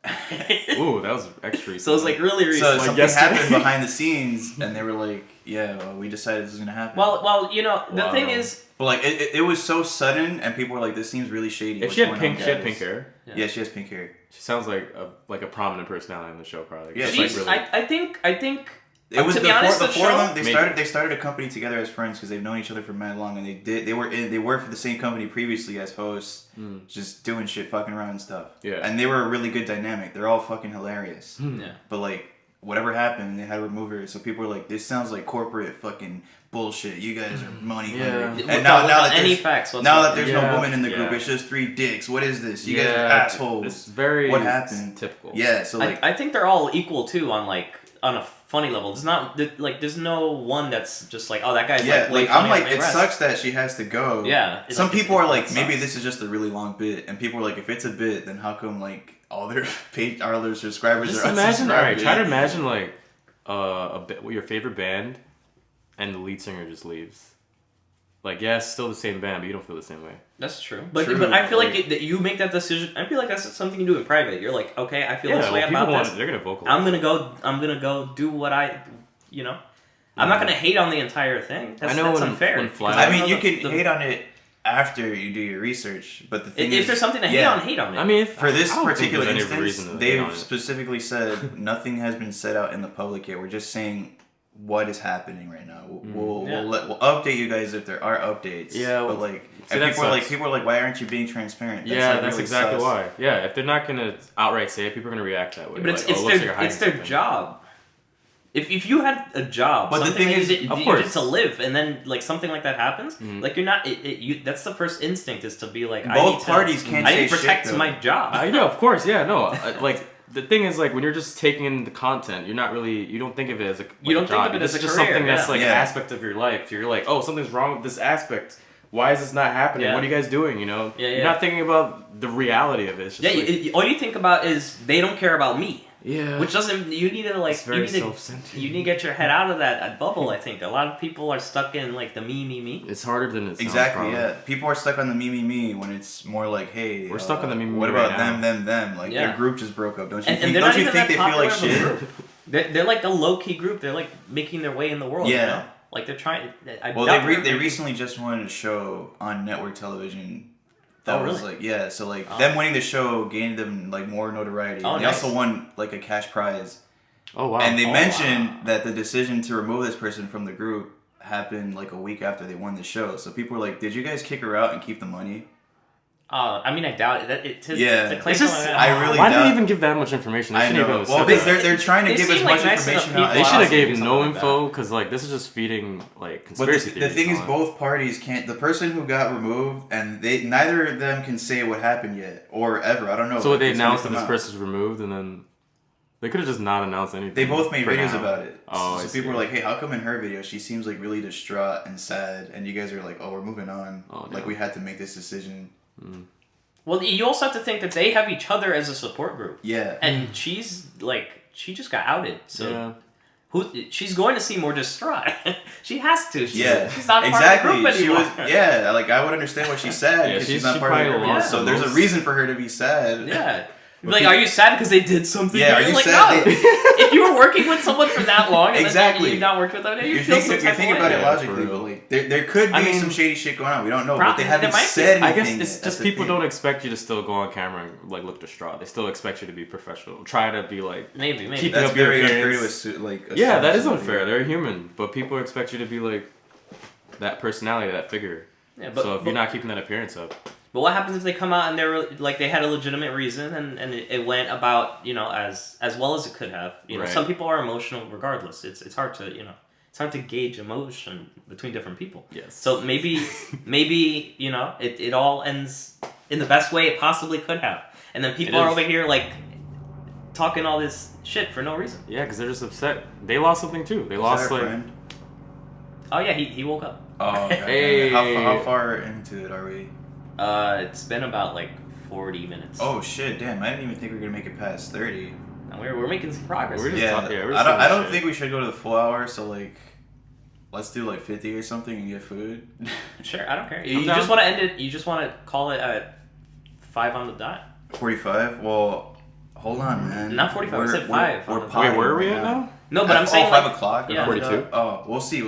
Ooh, that was extra. So it's like really recent. So like something yesterday. happened behind the scenes, and they were like, "Yeah, well, we decided this is gonna happen." well, you know, the Wow. thing is, but like it was so sudden, and people were like, "This seems really shady." If What's she had going pink, on, she had guys?" pink hair. Yeah, she has pink hair. She sounds like a prominent personality in the show, probably. Yeah, It's she's- like really. I think. It was to be the honest, four the of them. show- They started a company together as friends because they've known each other for mad long, and they worked for the same company previously as hosts, just doing shit, fucking around and stuff. Yeah. And they were a really good dynamic. They're all fucking hilarious. Yeah. But like whatever happened, they had to remove her. So people were like, "This sounds like corporate fucking bullshit. You guys are money Yeah. hungry." Without- And now without that any there's- facts now whatsoever. that there's no Yeah. woman in the group, Yeah. it's just 3 dicks. What is this? You guys are Yeah, assholes. It's very. What happened? Typical. Yeah. So like. I think they're all equal too on a funny level. There's not like there's no one that's just like, oh, that guy's Yeah, like way like I'm funnier like than the it rest. sucks that she has to go. Yeah, Some like, people are like, it maybe sucks. this is just a really long bit, and people are like, if it's a bit, then how come like all their all their subscribers Just are imagine. unsubscribed? All right, try to imagine like your favorite band, and the lead singer just leaves. Like, yeah, it's still the same band, but you don't feel the same way. That's true. But True, but I feel like like- that you make that decision. I feel like that's something you do in private. You're like, okay, I feel Yeah, this way well, about people this. want. They're gonna vocalize. I'm gonna go do what I, you know. I'm not gonna hate on the entire thing. That's, I know that's when- unfair. when 'Cause Fly- I don't mean, know you the- can hate on it after you do your research, but the thing If is, there's something to hate yeah, on, hate on it. I mean, For this I don't think particular there's any instance, reason to hate on they've it. specifically said nothing has been said out in the public yet. We're just saying what is happening right now. Yeah. We'll update you guys if there are updates. Yeah, but well, like, see, and that sucks. people are like, why aren't you being transparent? Yeah, like that's really exactly sus. why. Yeah, if they're not gonna outright say it, people are gonna react that way. but it's like, oh, looks like you're hiding their something. job. If you had a job, But the something thing that is, you did, of you did course. to live, and then like something like that happens, Mhm. like you're not. That's the first instinct is to be like, I Both need parties to, can't I say need to protect shit, though. my job. Yeah, of course. Yeah, no. Like the thing is, like when you're just taking in the content, you're not really. You don't think of it as a. Like You don't a think job. of it as It's a just career, something that's yeah. like Yeah. an aspect of your life. You're like, oh, something's wrong with this aspect. Why is this not happening? Yeah. What are you guys doing? You know, Yeah, you're yeah. not thinking about the reality of it. It's just Yeah, like, all you think about is they don't care about me, yeah. which doesn't. You need to like. It's very you need to, self-centered. you need to get your head out of that bubble. I think a lot of people are stuck in like the me. It's harder than it sounds. Exactly. probably. Yeah. People are stuck on the me when it's more like, hey, We're stuck on the me What right about now. them? Like Yeah. their group just broke up. Don't you And think? they're Don't not you even think that they feel like popular of a shit? group. They're like a low key group. They're like making their way in the world. Yeah. You know? Like they're trying. I Well, doubt they they're- recently just won a show on network television. That Oh, was really? like, yeah. So like Oh. them winning the show gained them like more notoriety. Oh, They nice. also won like a cash prize. Oh wow. And they Oh, mentioned wow. that the decision to remove this person from the group happened like a week after they won the show. So people were like, "Did you guys kick her out and keep the money?" I mean, I doubt it. That it. Yeah. The claim It's just- on that- I really Why did doubt- they even give that much information? They I shouldn't know. even Well, have because said that. they're trying to They give as seem much like nice enough information people. out. They as should have possible. gave something no like that. info because like this is just feeding like But conspiracy the theories. thing is, on it. both parties can't. The person who got removed, and neither of them can say what happened yet or ever. I don't know. So Like, they it's gonna announced that come this out. person's removed, and then they could have just not announced anything. They both made for videos now. about it. Oh, so I people see. were like, "Hey, how come in her video she seems like really distraught and sad, and you guys are like, oh, we're moving on. Oh, like no. we had to make this decision." Well, you also have to think that they have each other as a support group, Yeah. and she's like, she just got outed. So Yeah. She's going to seem more distraught. She has to. Yeah, she's not exactly. part of the group She anymore. was, yeah, like I would understand what she's sad Yeah, because she she's not she part of the probably group. lost So the there's a most. reason for her to be sad. Yeah. But Like, people- are you sad because they did something? Yeah, are you like, sad No. that- If you were working with someone for that long and Exactly. then you've not worked with them, you You're feel thinking, some you're type thinking of about way. it Yeah, logically, for but real. like there could be I mean, some shady shit going on. We don't know, but Probably, they there haven't might be. said I anything. guess it's yet. just That's the people thing. don't expect you to still go on camera and like look distraught. They still expect you to be professional. Try to be like Maybe. Keep That's up your very unfair to appearance. assume. Like, yeah, assume that is somebody. unfair. They're human, but people expect you to be like that personality, that figure. Yeah, So if you're not keeping that appearance up, But what happens if they come out and they're like they had a legitimate reason and it went about as well as it could have. Right. Some people are emotional regardless. It's hard to it's hard to gauge emotion between different people. yes. So maybe it all ends in the best way it possibly could have, and then people It are is. over here like talking all this shit for no reason. Yeah, because they're just upset. They lost something too. They Is lost that our like friend? Oh yeah, he woke up. Oh, God damn it. Hey. How far into it are we? It's been about like 40 minutes. Oh shit, damn! I didn't even think we were gonna make it past 30. And we're making some progress. We're just Yeah, talking- yeah, we're I just don't. doing I don't shit. think we should go to the full hour. So like, let's do like 50 or something and get food. Sure, I don't care. I'm You down. just want to end it. You just want to call it at 5 on the dot. 45. Well, hold on, man. Not 45, I said 5 on We're the dot. potting Wait, where are we right at now? No, but I'm saying 5 like, o'clock. yeah. 42? Oh, we'll see.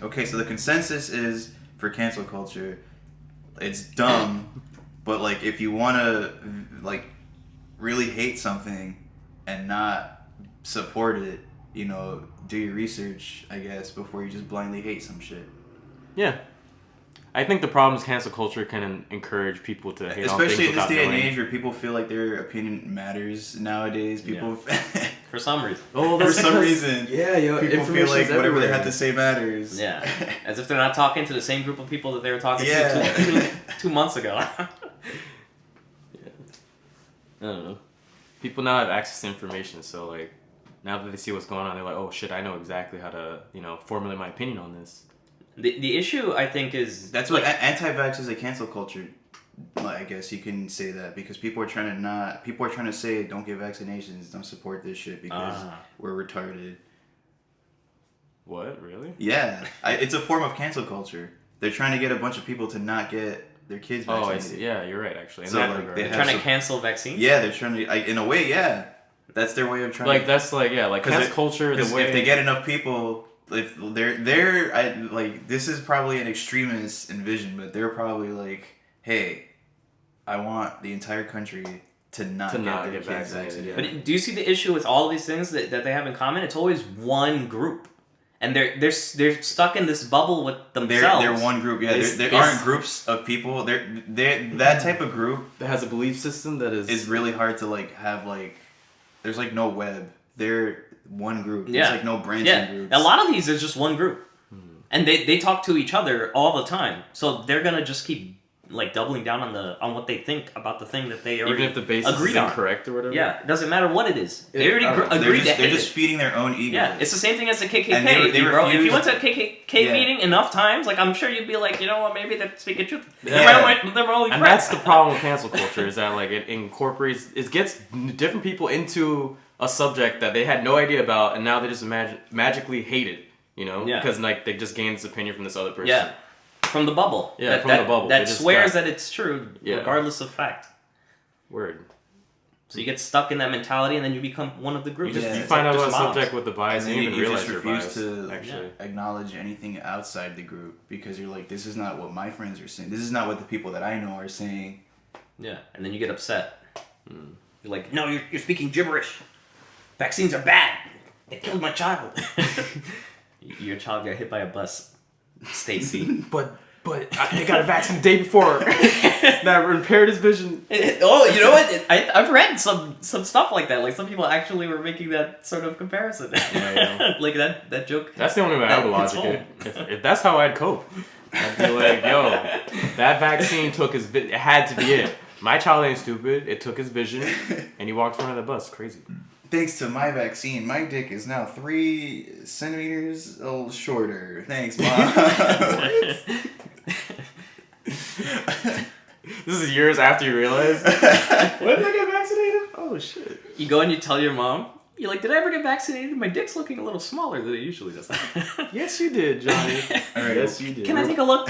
Okay, so the consensus is for cancel culture. It's dumb, but like if you want to like really hate something and not support it, do your research, I guess, before you just blindly hate some shit. Yeah. I think the problem is cancel culture can encourage people to hate on things Especially in this without day and knowing. age where people feel like their opinion matters nowadays. People, for some reason. Oh, for some reason, Yeah, yo, people feel like whatever they have to say matters. Yeah, as if they're not talking to the same group of people that they were talking Yeah. to two months ago. I don't know. People now have access to information, so like now that they see what's going on, they're like, oh shit, I know exactly how to formulate my opinion on this. The issue I think is That's what anti-vax is a cancel culture. Well, I guess you can say that because people are trying to say don't get vaccinations, don't support this shit because we're retarded. What, really? Yeah, it's a form of cancel culture. They're trying to get a bunch of people to not get their kids Oh, vaccinated. I see. Yeah, you're right. Actually, in So, that like, regard. they they're have trying to some- cancel vaccines. Yeah, they're trying to. In a way, yeah, that's their way of trying. like to, that's like yeah, like 'cause cancel culture. Because The way if they get enough people, if like this is probably an extremist envision, but they're probably like, hey, I want the entire country to not get their kids vaccinated. But do you see the issue with all of these things that they have in common? It's always one group, and they're stuck in this bubble with themselves. They're one group. Yeah, there aren't groups of people. They're that type of group that has a belief system that is really hard to like have like. There's like no web. They're one group. Yeah. There's like no branching Yeah, groups. a lot of these is just one group, and they talk to each other all the time. So they're gonna just keep like doubling down on what they think about the thing that they already even if the basis agreed is on. incorrect or whatever. Yeah, it doesn't matter what it is. They Yeah, already I don't know. agreed to They're hate just it. feeding their own ego. Yeah, it's the same thing as the KKK, And they bro. If you refuse- went to a KKK Yeah. meeting enough times, like I'm sure you'd be like, you know what, maybe they're speaking truth. Yeah. They're my only And friends. that's the problem with cancel culture is that like it incorporates, it gets different people into a subject that they had no idea about, and now they just magically hate it. Yeah. Because like they just gained this opinion from this other person. Yeah, from the bubble. Yeah, from the bubble. They That just swears got- that it's true, Yeah. regardless of fact. Word. So you get stuck in that mentality, and then you become one of the You group. just Yeah. you find out Just about a mobs. subject with the bias, And and then you even you realize just your refuse bias. to Actually, acknowledge anything outside the group because you're like, this is not what my friends are saying. This is not what the people that I know are saying. Yeah, and then you get upset. You're like, no, you're speaking gibberish. Vaccines are bad. It killed my child. Your child got hit by a bus. Stacy. but I got a vaccine the day before that repaired his vision. Oh, you know what? I've read some stuff like that. Like some people actually were making that sort of comparison. Yeah. Like that joke. That's the only way I would That hits logic it. If that's how I'd cope, I'd be like, yo, that vaccine took his. It had to be it. My child ain't stupid. It took his vision, and he walked in front of the bus. Crazy. Thanks to my vaccine, my dick is now 3 centimeters shorter. Thanks, Mom. This is years after you realize. When did I get vaccinated? Oh shit. You go and you tell your mom, You're like, did I ever get vaccinated? My dick's looking a little smaller than it usually does. Yes, you did, Johnny. All right. Yes, you did. Can I take a look?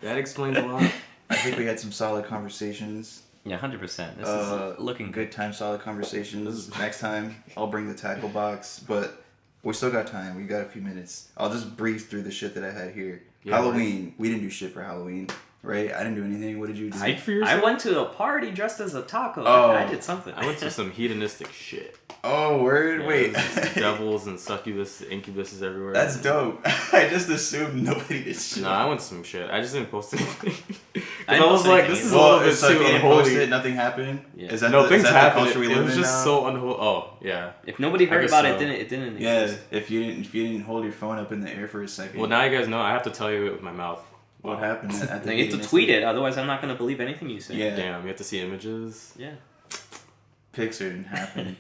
That explains a lot. I think we had some solid conversations. Yeah, 100%. This is looking good. Good time, solid conversations. Next time, I'll bring the tackle box, but we still got time. We got a few minutes. I'll just breeze through the shit that I had here. Yeah, Halloween. We didn't do shit for Halloween, right? I didn't do anything. What did you do? I went to a party dressed as a taco. Oh. I did something. I went to some hedonistic shit. Oh, word? Yeah, Wait. there's devils and succubus, incubuses everywhere. That's dope. I just assumed nobody did shit. No, I went to some shit. I just didn't post anything. I I was posted like, anything this is either. a little Well, bit so if too you didn't post unholy. it, nothing happened? Yeah. Is that No, the, things is that the happened. culture we It live was in just now? so unholy. Oh, yeah. If nobody heard guess about so. it didn't Yeah, exist. if you didn't hold your phone up in the air for a second. Well, now you guys know. I have to tell you it with my mouth. What happened at the No, you have to beginning? tweet it, otherwise I'm not going to believe anything you say. Yeah. Damn, you have to see images. Yeah. Pixar didn't happen.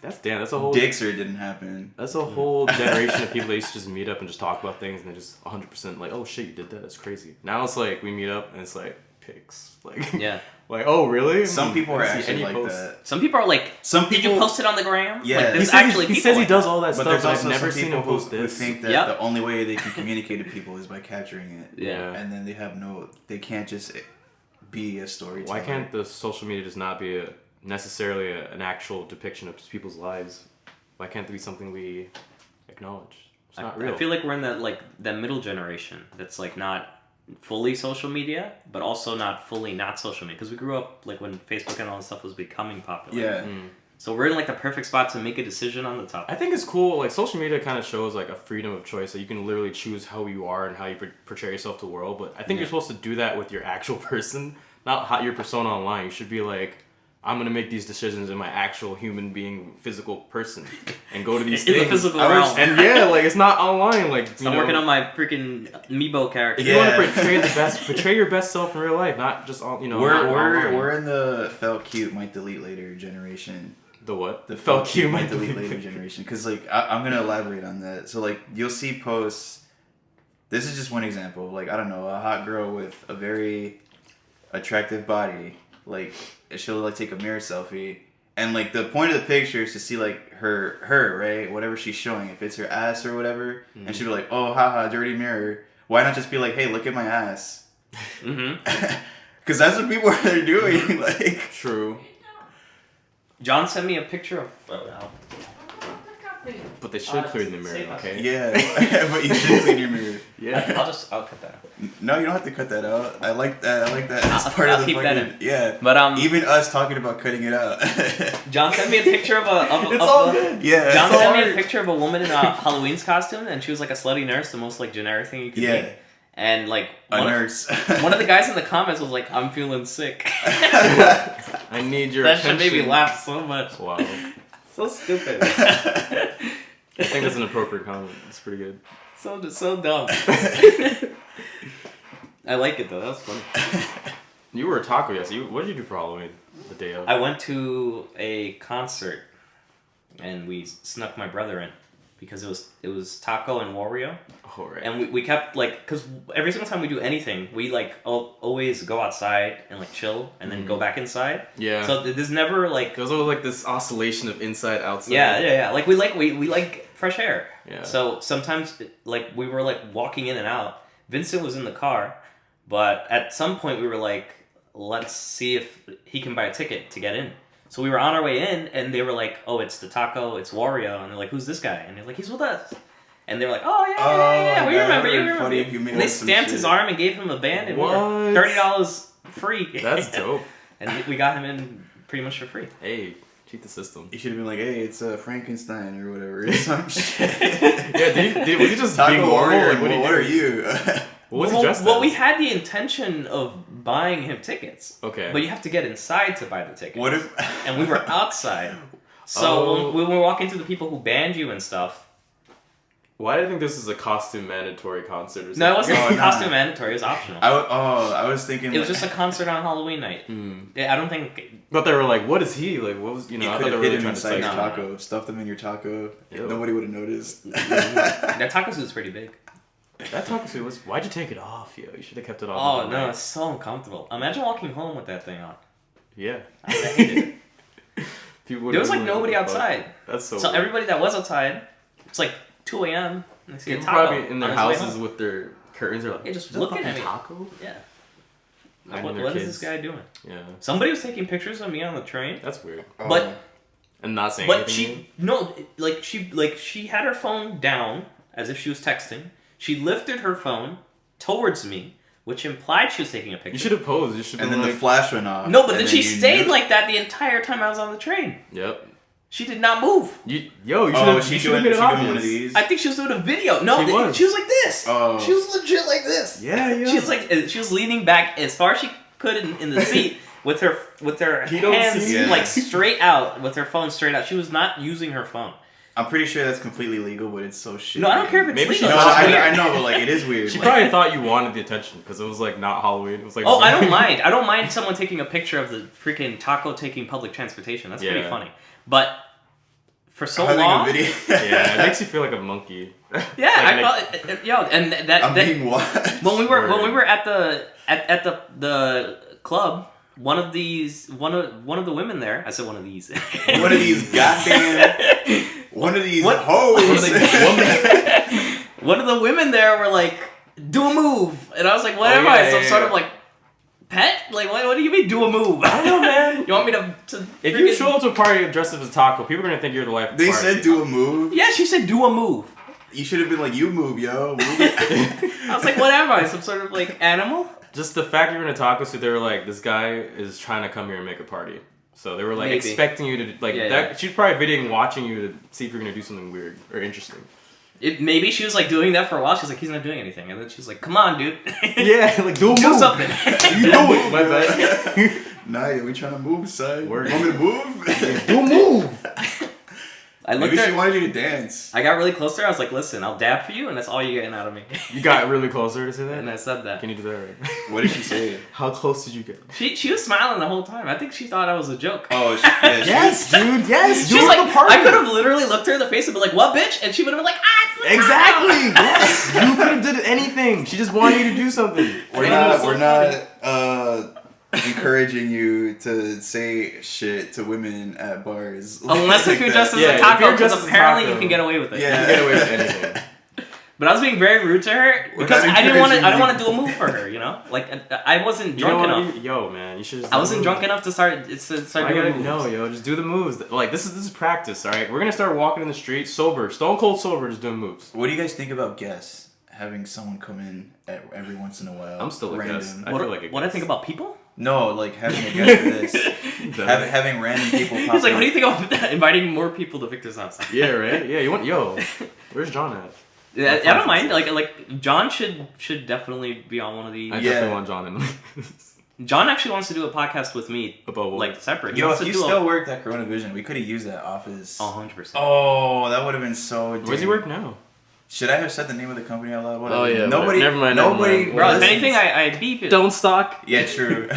That's a whole. Dixer didn't happen. That's a whole generation of people that used to just meet up and just talk about things, and they're just 100% like, oh shit, you did that. That's crazy. Now it's like we meet up and it's like pics, like Yeah. like oh really? Some people are I didn't see actually any like posts. that. Some people are like, Some did you people- post it on the gram? Yeah. Like, He there's says actually he people says he like does that. all that But stuff, there's but I've also never some seen people him post who this. think that Yep. the only way they can communicate to people is by capturing it. Yeah. And then they can't just be a storyteller. Why can't the social media just not be necessarily an actual depiction of people's lives? Why can't there be something we acknowledge? It's not real. I feel like we're in that middle generation that's like not fully social media, but also not fully not social media. Because we grew up like when Facebook and all this stuff was becoming popular. Yeah. So we're in like the perfect spot to make a decision on the topic. I think it's cool. Like social media kind of shows like a freedom of choice, so you can literally choose how you are and how you portray yourself to the world. But I think you're supposed to do that with your actual person, not your persona online. You should be like, I'm gonna make these decisions in my actual human being, physical person, and go to these in the things. physical I was- realm. And yeah, like it's not online. Like So I'm working on my freaking Meebo character. If you want to portray your best self in real life, not just on not We're online. in the felt cute might delete later generation. The what? The felt cute might delete later generation. Because like I'm gonna elaborate on that. So like you'll see posts. This is just one example. Like I don't know, a hot girl with a very attractive body. Like she'll like take a mirror selfie, and like the point of the picture is to see like her right, whatever she's showing, if it's her ass or whatever, and she'll be like, oh haha, dirty mirror. Why not just be like, hey, look at my ass? Mm-hmm. Because that's what people are doing. Like True. John sent me a picture of. But they should clear in the mirror, okay? yeah, but you should clean your mirror. Yeah. I'll cut that out. No, you don't have to cut that out. I like that. That's part I'll of the keep that fucking, in. yeah. But Even us talking about cutting it out. John sent me a picture of a. It's all good. Yeah. John So sent me a hard. picture of a woman in a Halloween's costume, and she was like a slutty nurse, the most like generic thing you could Yeah. be. And like A nurse. one of the guys in the comments was like, "I'm feeling sick." I need your That shit attention. made me laugh so much. Wow. So stupid. I think that's an appropriate comment. It's pretty good. so dumb. I like it though. That was funny. You were a taco, yes. What did you do for Halloween? The day of? I went to a concert, and we snuck my brother in because it was Taco and Wario, Oh, right. and we kept like because every single time we do anything, we like always go outside and like chill, and then go back inside. Yeah. So there's never like There's always like this oscillation of inside outside. yeah. Like we like fresh air. Yeah. So sometimes like we were like walking in and out. Vincent was in the car, but at some point we were like, let's see if he can buy a ticket to get in. So we were on our way in, and they were like, oh, it's the Taco, it's Wario, and they're like, who's this guy? And they're like, he's with us. And they were like, oh yeah, we remember you. Funny if you made And they some stamped shit. his arm and gave him a band, and we What? were $30 free. That's dope. And we got him in pretty much for free. Hey, cheat the system. You should have been like, hey, it's Frankenstein or whatever. Or some shit. Yeah, was he just Taco being normal? Warrior, Like, what are you? What was he dressed well, as? we had the intention of buying him tickets. Okay. But you have to get inside to buy the tickets. What if... And we were outside. So Oh. when we were walking to the people who banned you and stuff. Why do you think this is a costume mandatory concert or something? No, it wasn't Oh, nah. costume mandatory. It was optional. I was thinking... It was just a concert on Halloween night. Yeah, I don't think... But they were like, what is he? Like, what was, You I could thought they have were hid really him trying to inside your say No. taco. Stuffed them in your taco. Ew. Nobody would have noticed. That taco suit's pretty big. That taco suit was, why'd you take it off, yo? You should have kept it off. Oh, all no, night. it's so uncomfortable. Imagine walking home with that thing on. Yeah. I hated it. People There was like like, nobody what the fuck? outside. That's so. So weird. everybody that was outside, it's like 2 a.m. and they see a People taco probably in their on his way houses home. with their curtains are like, Yeah, just "Is that looking fucking at me." taco. Yeah. Hiding their What is kids. this guy doing? Yeah, Somebody was taking pictures of me on the train, that's weird. but And not saying but anything. she had her phone down as if she was texting. She lifted her phone towards me, which implied she was taking a picture. You should have posed. You should. And have then like, the flash went off. No, but and then she you stayed knew- like that the entire time I was on the train. Yep. She did not move. You should Oh, have. she You should doing, have she made it doing one of obvious. these? I think she was doing a video. No, She was. she was like this. Oh. She was legit like this. Yeah. She was leaning back as far as she could in the seat with her You don't hands see it. like straight out, with her phone straight out. She was not using her phone. I'm pretty sure that's completely legal, but it's so shit. No, I don't care if it's Maybe she legal. No, It's just weird. I know, but like it is weird. She like, probably thought you wanted the attention because it was like not Halloween. It was like. Oh, I don't mind. I don't mind someone taking a picture of the freaking taco taking public transportation. That's pretty Yeah. funny. But for so having long, a video. Yeah, it makes you feel like a monkey. yeah, I Like, felt yo, and I'm that being watched. when we were at the club, one of the women there. I said one of these. One of these goddamn. One of these What- hoes. One of the women there were like, "Do a move," and I was like, "What am I? Some sort of like pet? Like what do you mean do a move? I don't know, man. You want me to If you freaking- show up to a party dressed up as a taco, people are gonna think you're the life. of the They party. said do a move. Yeah, she said do a move. You should have been like, you move, yo. Move it. I was like, what am I? Some sort of like animal? Just the fact you're in a taco suit, they were like, this guy is trying to come here and make a party. So they were like Maybe. expecting you to like Yeah, that. yeah. She's probably videoing, watching you to see if you're gonna do something weird or interesting. Maybe she was like doing that for a while. She's like, he's not doing anything, and then she's like, come on, dude. Yeah, like do a Do move. something. You do it. My bad. Nah, yeah, we trying to move, son. Word. Want me to move? Do a move. I looked Maybe at she her. wanted you to dance. I got really close to her. I was like, listen, I'll dab for you, and that's all you're getting out of me. You got really closer to say that. And I said that. Can you do that right? What did she say? How close did you get? She was smiling the whole time. I think she thought I was a joke. Oh, yeah. Yes, dude. Yes. She's like, I could have literally looked her in the face and been like, what, bitch? And she would have been like, ah, it's the Exactly. taco." Yes. You could have did anything. She just wanted you to do something. We're not encouraging you to say shit to women at bars. Unless if you're that. dressed as Yeah, a if taco, you're because dressed as a apparently taco. you can get away with it. Yeah. You get away with anything. But I was being very rude to her We're because not I didn't want to. I encouraging don't want to you. do a move for her. You know, like I wasn't You know drunk what? enough. Yo, man, you should. I wasn't drunk enough to start I doing gotta moves. know, yo. Just do the moves. Like this is practice. All right, we're gonna start walking in the street sober, stone cold sober, just doing moves. What do you guys think about guests? Having someone come in every once in a while. I'm still a random. guest. I What, feel like a what I guest. think about people? No, like having a guest for this. having random people pop He's like, in. what do you think about that? Inviting more people to Victor's house? Yeah, right. Yeah, you want yo. Where's John at? Yeah, I don't mind. Like John should definitely be on one of these. I Yeah. definitely want John in. John actually wants to do a podcast with me, About what? like separate. He Yo, wants if to you do still worked at Corona Vision, we could have used that office. 100%. Oh, that would have been so. Where's he dang- work now? Should I have said the name of the company out loud? Oh, yeah, Nobody. never mind, Nobody. never mind. Bro, if listens. anything, I beep it. Don't stock. Yeah, true.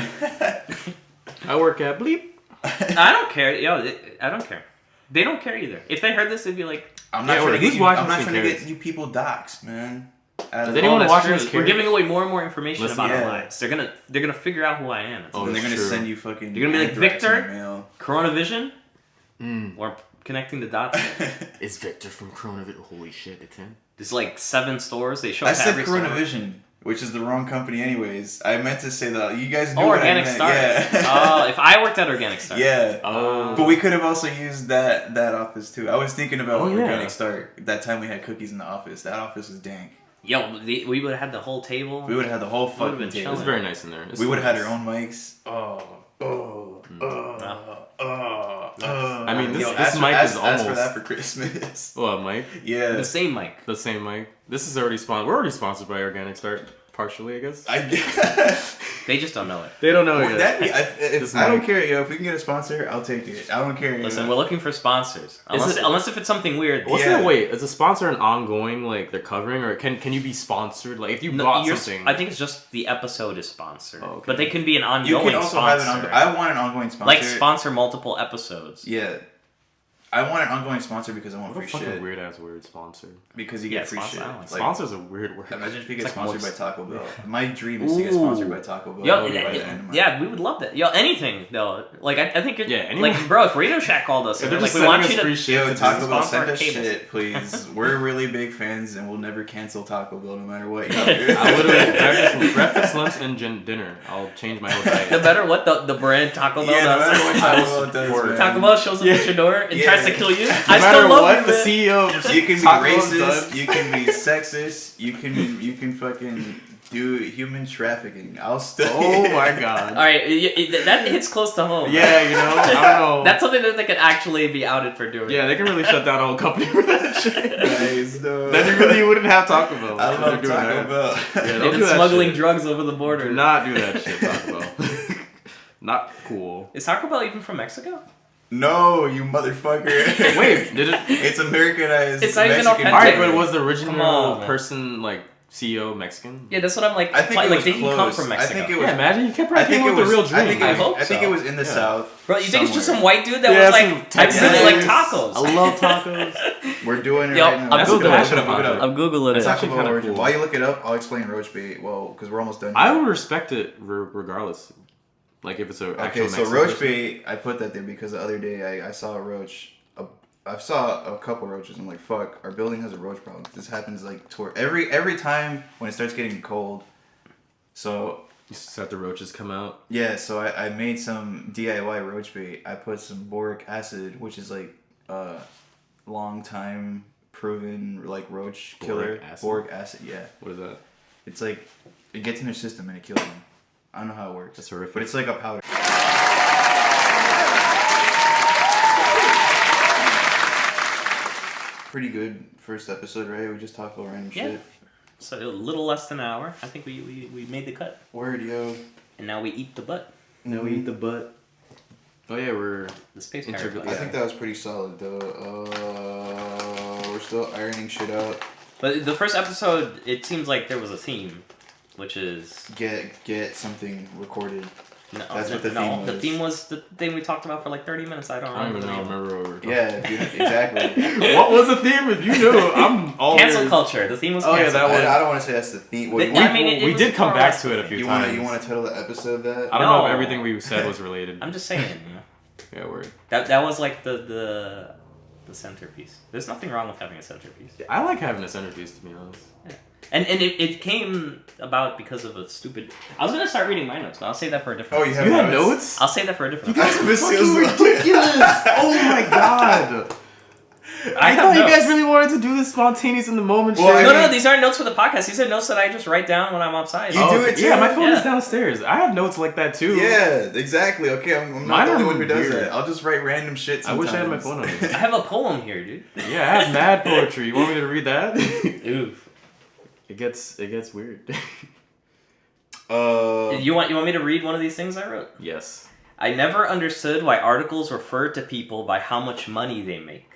I work at Bleep. I don't care. Yo, I don't care. They don't care either. If they heard this, they'd be like, I'm Yeah, not trying to who's get you. watching I'm not this trying to cares? get you people doxxed, man. Does anyone that's watching true. this We're care? giving away more and more information Listen, about yeah. our lives. They're gonna figure out who I am. Oh, and they're that's gonna true. send you fucking. You're gonna be like, anthrax in Victor? the mail. Corona Vision, Mm. or connecting the dots. It's Victor from Coronavirus. Holy shit, it's him. There's like 7 stores. They show I up to said every Corona store. Vision, which is the wrong company, anyways. I meant to say that. You guys knew Oh, what Organic I meant. Star. Yeah. Oh, if I worked at Organic Star. Yeah. Oh. But we could have also used that office too. I was thinking about Oh, yeah. Organic Star. That time we had cookies in the office. That office was dank. Yo, we would have had the whole table. We would have had the whole Would've fucking been It table. was very nice in there. It's We would have had nice. our own mics. I mean, this ask mic for, is ask for almost. that for Christmas. What, Mike? Yeah. The same mic. The same mic. This is already sponsored. We're already sponsored by Organic Start, partially, I guess. I guess. They just don't know it. They don't know Would yet. that be, This I don't mic. care, yo. If we can get a sponsor, I'll take it. I don't care. yo. Listen, we're looking for sponsors. Unless if it's something weird. What's Yeah. that? Wait, is a sponsor an ongoing, like they're covering, or can you be sponsored? Like if you No, bought you're- something. I think it's just the episode is sponsored. Oh, okay. But they can be an you ongoing can also sponsor. have an I want an ongoing sponsor. like sponsor multiple episodes. Yeah. I want an ongoing sponsor because I want What a free fucking shit. weird ass word, sponsor. Because you get free sponsor, shit. I don't like Sponsor's a weird word. Imagine if you get It's like sponsored by most- Taco Bell. My dream is to get sponsored by Taco Bell. Yo, by the end of my yeah, we would love that. Yo, anything though. Like I think you're, Yeah, anyone- like bro, if Radio Shack called us, If and they're they're just like we want sending you us to. free shit Yo, to Taco do Bell, sponsor send our us cables. shit, please. We're really big fans, and we'll never cancel Taco Bell no matter what. I literally breakfast, lunch, and dinner. I'll change my whole No diet. matter what the brand Taco Bell Yeah, no does. matter what Taco Bell does, support. man. Taco Bell shows up Yeah. at your door and Yeah. tries to kill you. No I matter still love what you, the man. CEO of You can be Taco Bell racist. does. You can be sexist. You can fucking do human trafficking. I'll still. Oh my god. All right, that hits close to home. Yeah, you know, I don't know. That's something that they could actually be outed for doing. Yeah, they can really shut down a whole company for that shit. Nice, no. Then you really wouldn't have Taco Bell. I if love they're doing Taco that. Bell. Yeah, They've don't been do that smuggling shit. drugs over the border. Do not do that shit, Taco Bell. Not cool. Is Taco Bell even from Mexico? No, you motherfucker. Wait, did it? It's Americanized. It's not even Mexican. authentic. Alright, but was the original Come on, man. person like CEO Mexican? Yeah, that's what I'm like. I think it like, was did he come close. from I Mexico? think it was. Yeah, imagine you kept I right think with it the was. real dream. I think it was. hope I think so. it was in the Yeah. South. Bro, you think it's just some somewhere. white dude that Yeah, was some like, I Texas really like dude. tacos. I love tacos. We're doing it Yo, right now. I'm That's a good Googling option Look it up, look it up. I'm googling That's it. actually Taco Bell kinda origin. cool. While you look it up, I'll explain Roach Bait. Well, because we're almost done. I here. would respect it regardless. Like if it's a actual Okay, so Mexican Roach person. Bait, I put that there because the other day I saw a roach. I saw a couple roaches. I'm like, fuck, our building has a roach problem. This happens like every time when it starts getting cold. So You just let the roaches come out. yeah, so I made some DIY roach bait. I put some boric acid, which is like long time proven like roach killer. Boric acid? Boric acid, yeah. What is that? It's like it gets in their system and it kills them. I don't know how it works. That's horrific. But it's like a powder. Pretty good first episode, right? We just talked about random Yeah. shit. So a little less than an hour. I think we made the cut. Word, yo. And now we eat the butt. Now we eat the butt. Oh yeah, we're The space Integral- pirate. I Yeah. think that was pretty solid, though. We're still ironing shit out. But the first episode, it seems like there was a theme, which is Get something recorded. no, That's what the no, theme the was. theme was the thing we talked about for like 30 minutes. I don't I don't remember. even know. Remember what we were talking Yeah, exactly. What was the theme? If you knew, I'm all Cancel ears. culture. The theme was Oh, yeah, cancel that was- I don't want to say that's the theme. What, I mean, it we was did come more or back less to the it a thing. few you times. want to title the episode that? I don't know if No. everything we said was related. I'm just saying. You know, Yeah, word. that was like the centerpiece. There's nothing wrong with having a centerpiece. I like having a centerpiece, to be honest. And it came about because of a stupid. I was gonna start reading my notes, but I'll save that for a different. Oh, you have You had notes? notes? I'll save that for a different. guys episode. have fucking ridiculous! Oh my god! I have thought you notes. guys really wanted to do this spontaneous in the moment Well, shit. I No, mean- no, these aren't notes for the podcast. These are notes that I just write down when I'm outside. You do it too? Yeah, my phone Yeah. is downstairs. I have notes like that too. Yeah, exactly. Okay, I'm Mine not the only are one who does weird. that. I'll just write random shit I sometimes. wish I had my phone on me. I have a poem here, dude. Yeah, I have mad poetry. You want me to read that? Oof. It gets weird. You want me to read one of these things I wrote? Yes. I never understood why articles refer to people by how much money they make.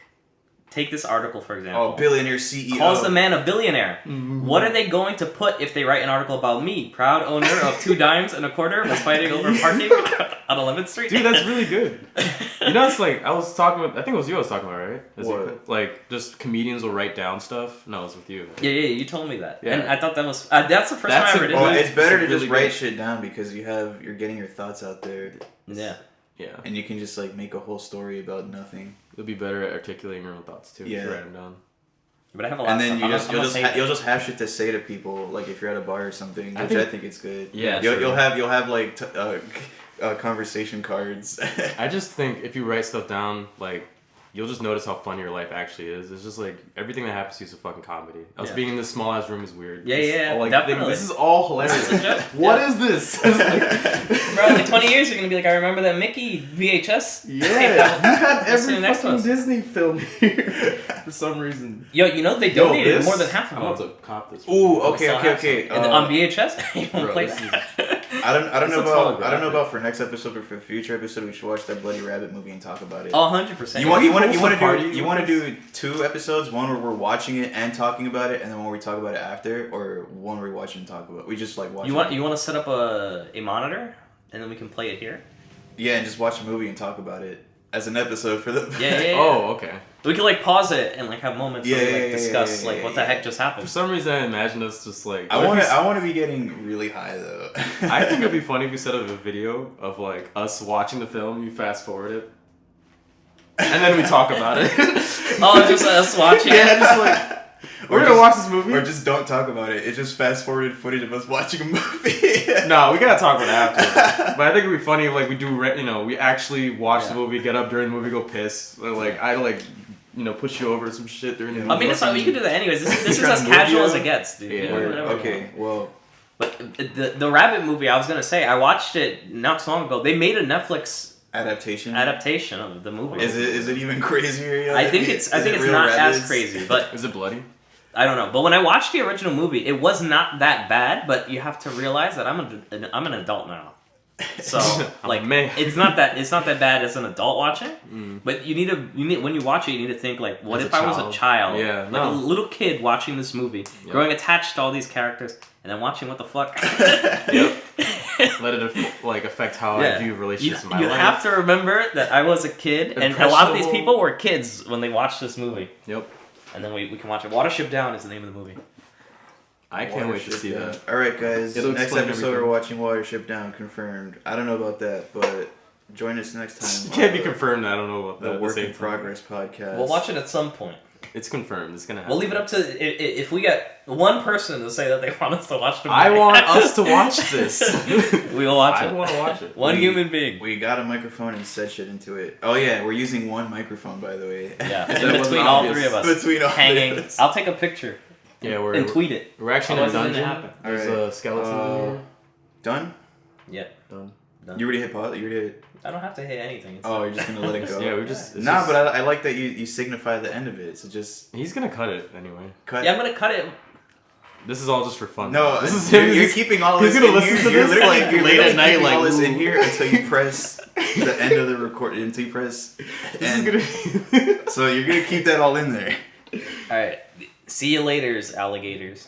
Take this article, for example. Oh, billionaire CEO. Calls the man a billionaire. What are they going to put if they write an article about me? Proud owner of 2 dimes and a quarter was fighting over parking on 11th Street. Dude, that's really good. You know, it's like, I was talking with, I think it was you I was talking about, right? What? Like, just comedians will write down stuff. No, it was with you. Yeah, you told me that. Yeah. And I thought that was... that's the first That's time I a- ever did Well, that. it's better to It's just really write good. shit down because you're getting your thoughts out there, Yeah. Yeah. and you can just like make a whole story about nothing. You'll be better at articulating your own thoughts too. If Yeah. you write them down. But I have a lot And of then stuff. you'll just have shit to say to people, like if you're at a bar or something, I which think- I think it's good. Yeah, you'll sure. have like conversation cards. I just think if you write stuff down, like, you'll just notice how funny your life actually is. It's just like everything that happens to you is a fucking comedy. Us Yeah. being in this small ass room is weird. Yeah, This yeah, all, like, definitely. This is all hilarious. This is a joke. What Yeah. is this? It's like- Bro, in 20 years, you're going to be like, I remember that Mickey VHS. yeah, you had Let's see every the next fucking one. Disney film here for some reason. Yo, you know they Yo, donated this- more than half of I'm them. about to cop this. Ooh, Still okay. have some. And on VHS, you won't Bro, play this that. I don't This know looks about holographic. for next episode, but for future episode, we should watch that Bloody Rabbit movie and talk about it. Oh, 100%. You want host a to party do with us? 2 episodes, one where we're watching it and talking about it, and then one where we talk about it after, or one where we watch it and talk about it. We just like watch. You want to set up a monitor, and then we can play it here? Yeah, and just watch a movie and talk about it as an episode for the. Yeah. Oh, okay. We could like pause it and like have moments where we like Yeah, discuss yeah, like what the heck just For happened. some reason, I imagine us just like. I want to be getting really high though. I think it'd be funny if we set up a video of like us watching the film. You fast forward it, and then we talk about it. Oh, just us watching Yeah, it. just like we're gonna watch this movie. Or just don't talk about it. It's just fast forwarded footage of us watching a movie. No, we gotta talk about it after. But I think it'd be funny if like we do, we actually watch the movie, get up during the movie, go piss. Or, like I push you over some shit during the movie. I mean, it's like, you can do that anyways. This is Trying as to casual move as you? it gets, dude. Yeah. You know, whatever. Okay, well, But the Rabbit movie, I was gonna say, I watched it not so long ago. They made a Netflix adaptation. adaptation of the movie. Is it even crazier? I think it's real not rabbits? as crazy, but Is it bloody? I don't know. But when I watched the original movie, it was not that bad. But you have to realize that I'm an adult now, so I'm like a man. it's not that bad as an adult watching. But you need when you watch it, you need to think like, what As if a I was a child. child, Yeah, like no. a little kid watching this movie, Yep. growing attached to all these characters, and then watching what the fuck. Yep. Let it affect how I view relationships in my you life. have to remember that I was a kid, and a lot of these Impressionable. people were kids when they watched this movie. Yep. And then we can watch it. Watership Down is the name of the movie. I can't wait to see that. All right, guys. It'll Next explain episode, everything. we're watching Watership Down. Confirmed. I don't know about that, but join us next time. It can't be confirmed. I don't know about that. The at Work same in time. Progress podcast. We'll watch it at some point. It's confirmed. It's gonna happen. We'll leave it up to if we get one person to say that they want us to watch the movie. I want us to watch this. We will watch I it. want to watch it. One human being. We got a microphone and said shit into it. Oh yeah, we're using one microphone, by the way. Yeah, That in wasn't between all obvious. three of us. Between all hanging. of us. I'll take a picture Yeah, and tweet it. we're actually in a Otherwise it didn't dungeon. happen. There's Alright. a skeleton. in Done? Yeah. Done. You already hit pause? You already hit... I don't have to hit anything. It's Oh, you're just gonna let it go? Yeah, we just. it's Nah, just- but I like that you signify the end of it. So just he's gonna cut it anyway. cut. yeah, I'm gonna cut it. This is all just for fun. No, this is you're, him. you're keeping all he's this gonna in listen here. to You're this, literally, like, you're late literally at night, keeping like, all this in ooh. here until you press the end of the record. Until you press. This end. is gonna. So you're gonna keep that all in there. All right. See you later, alligators.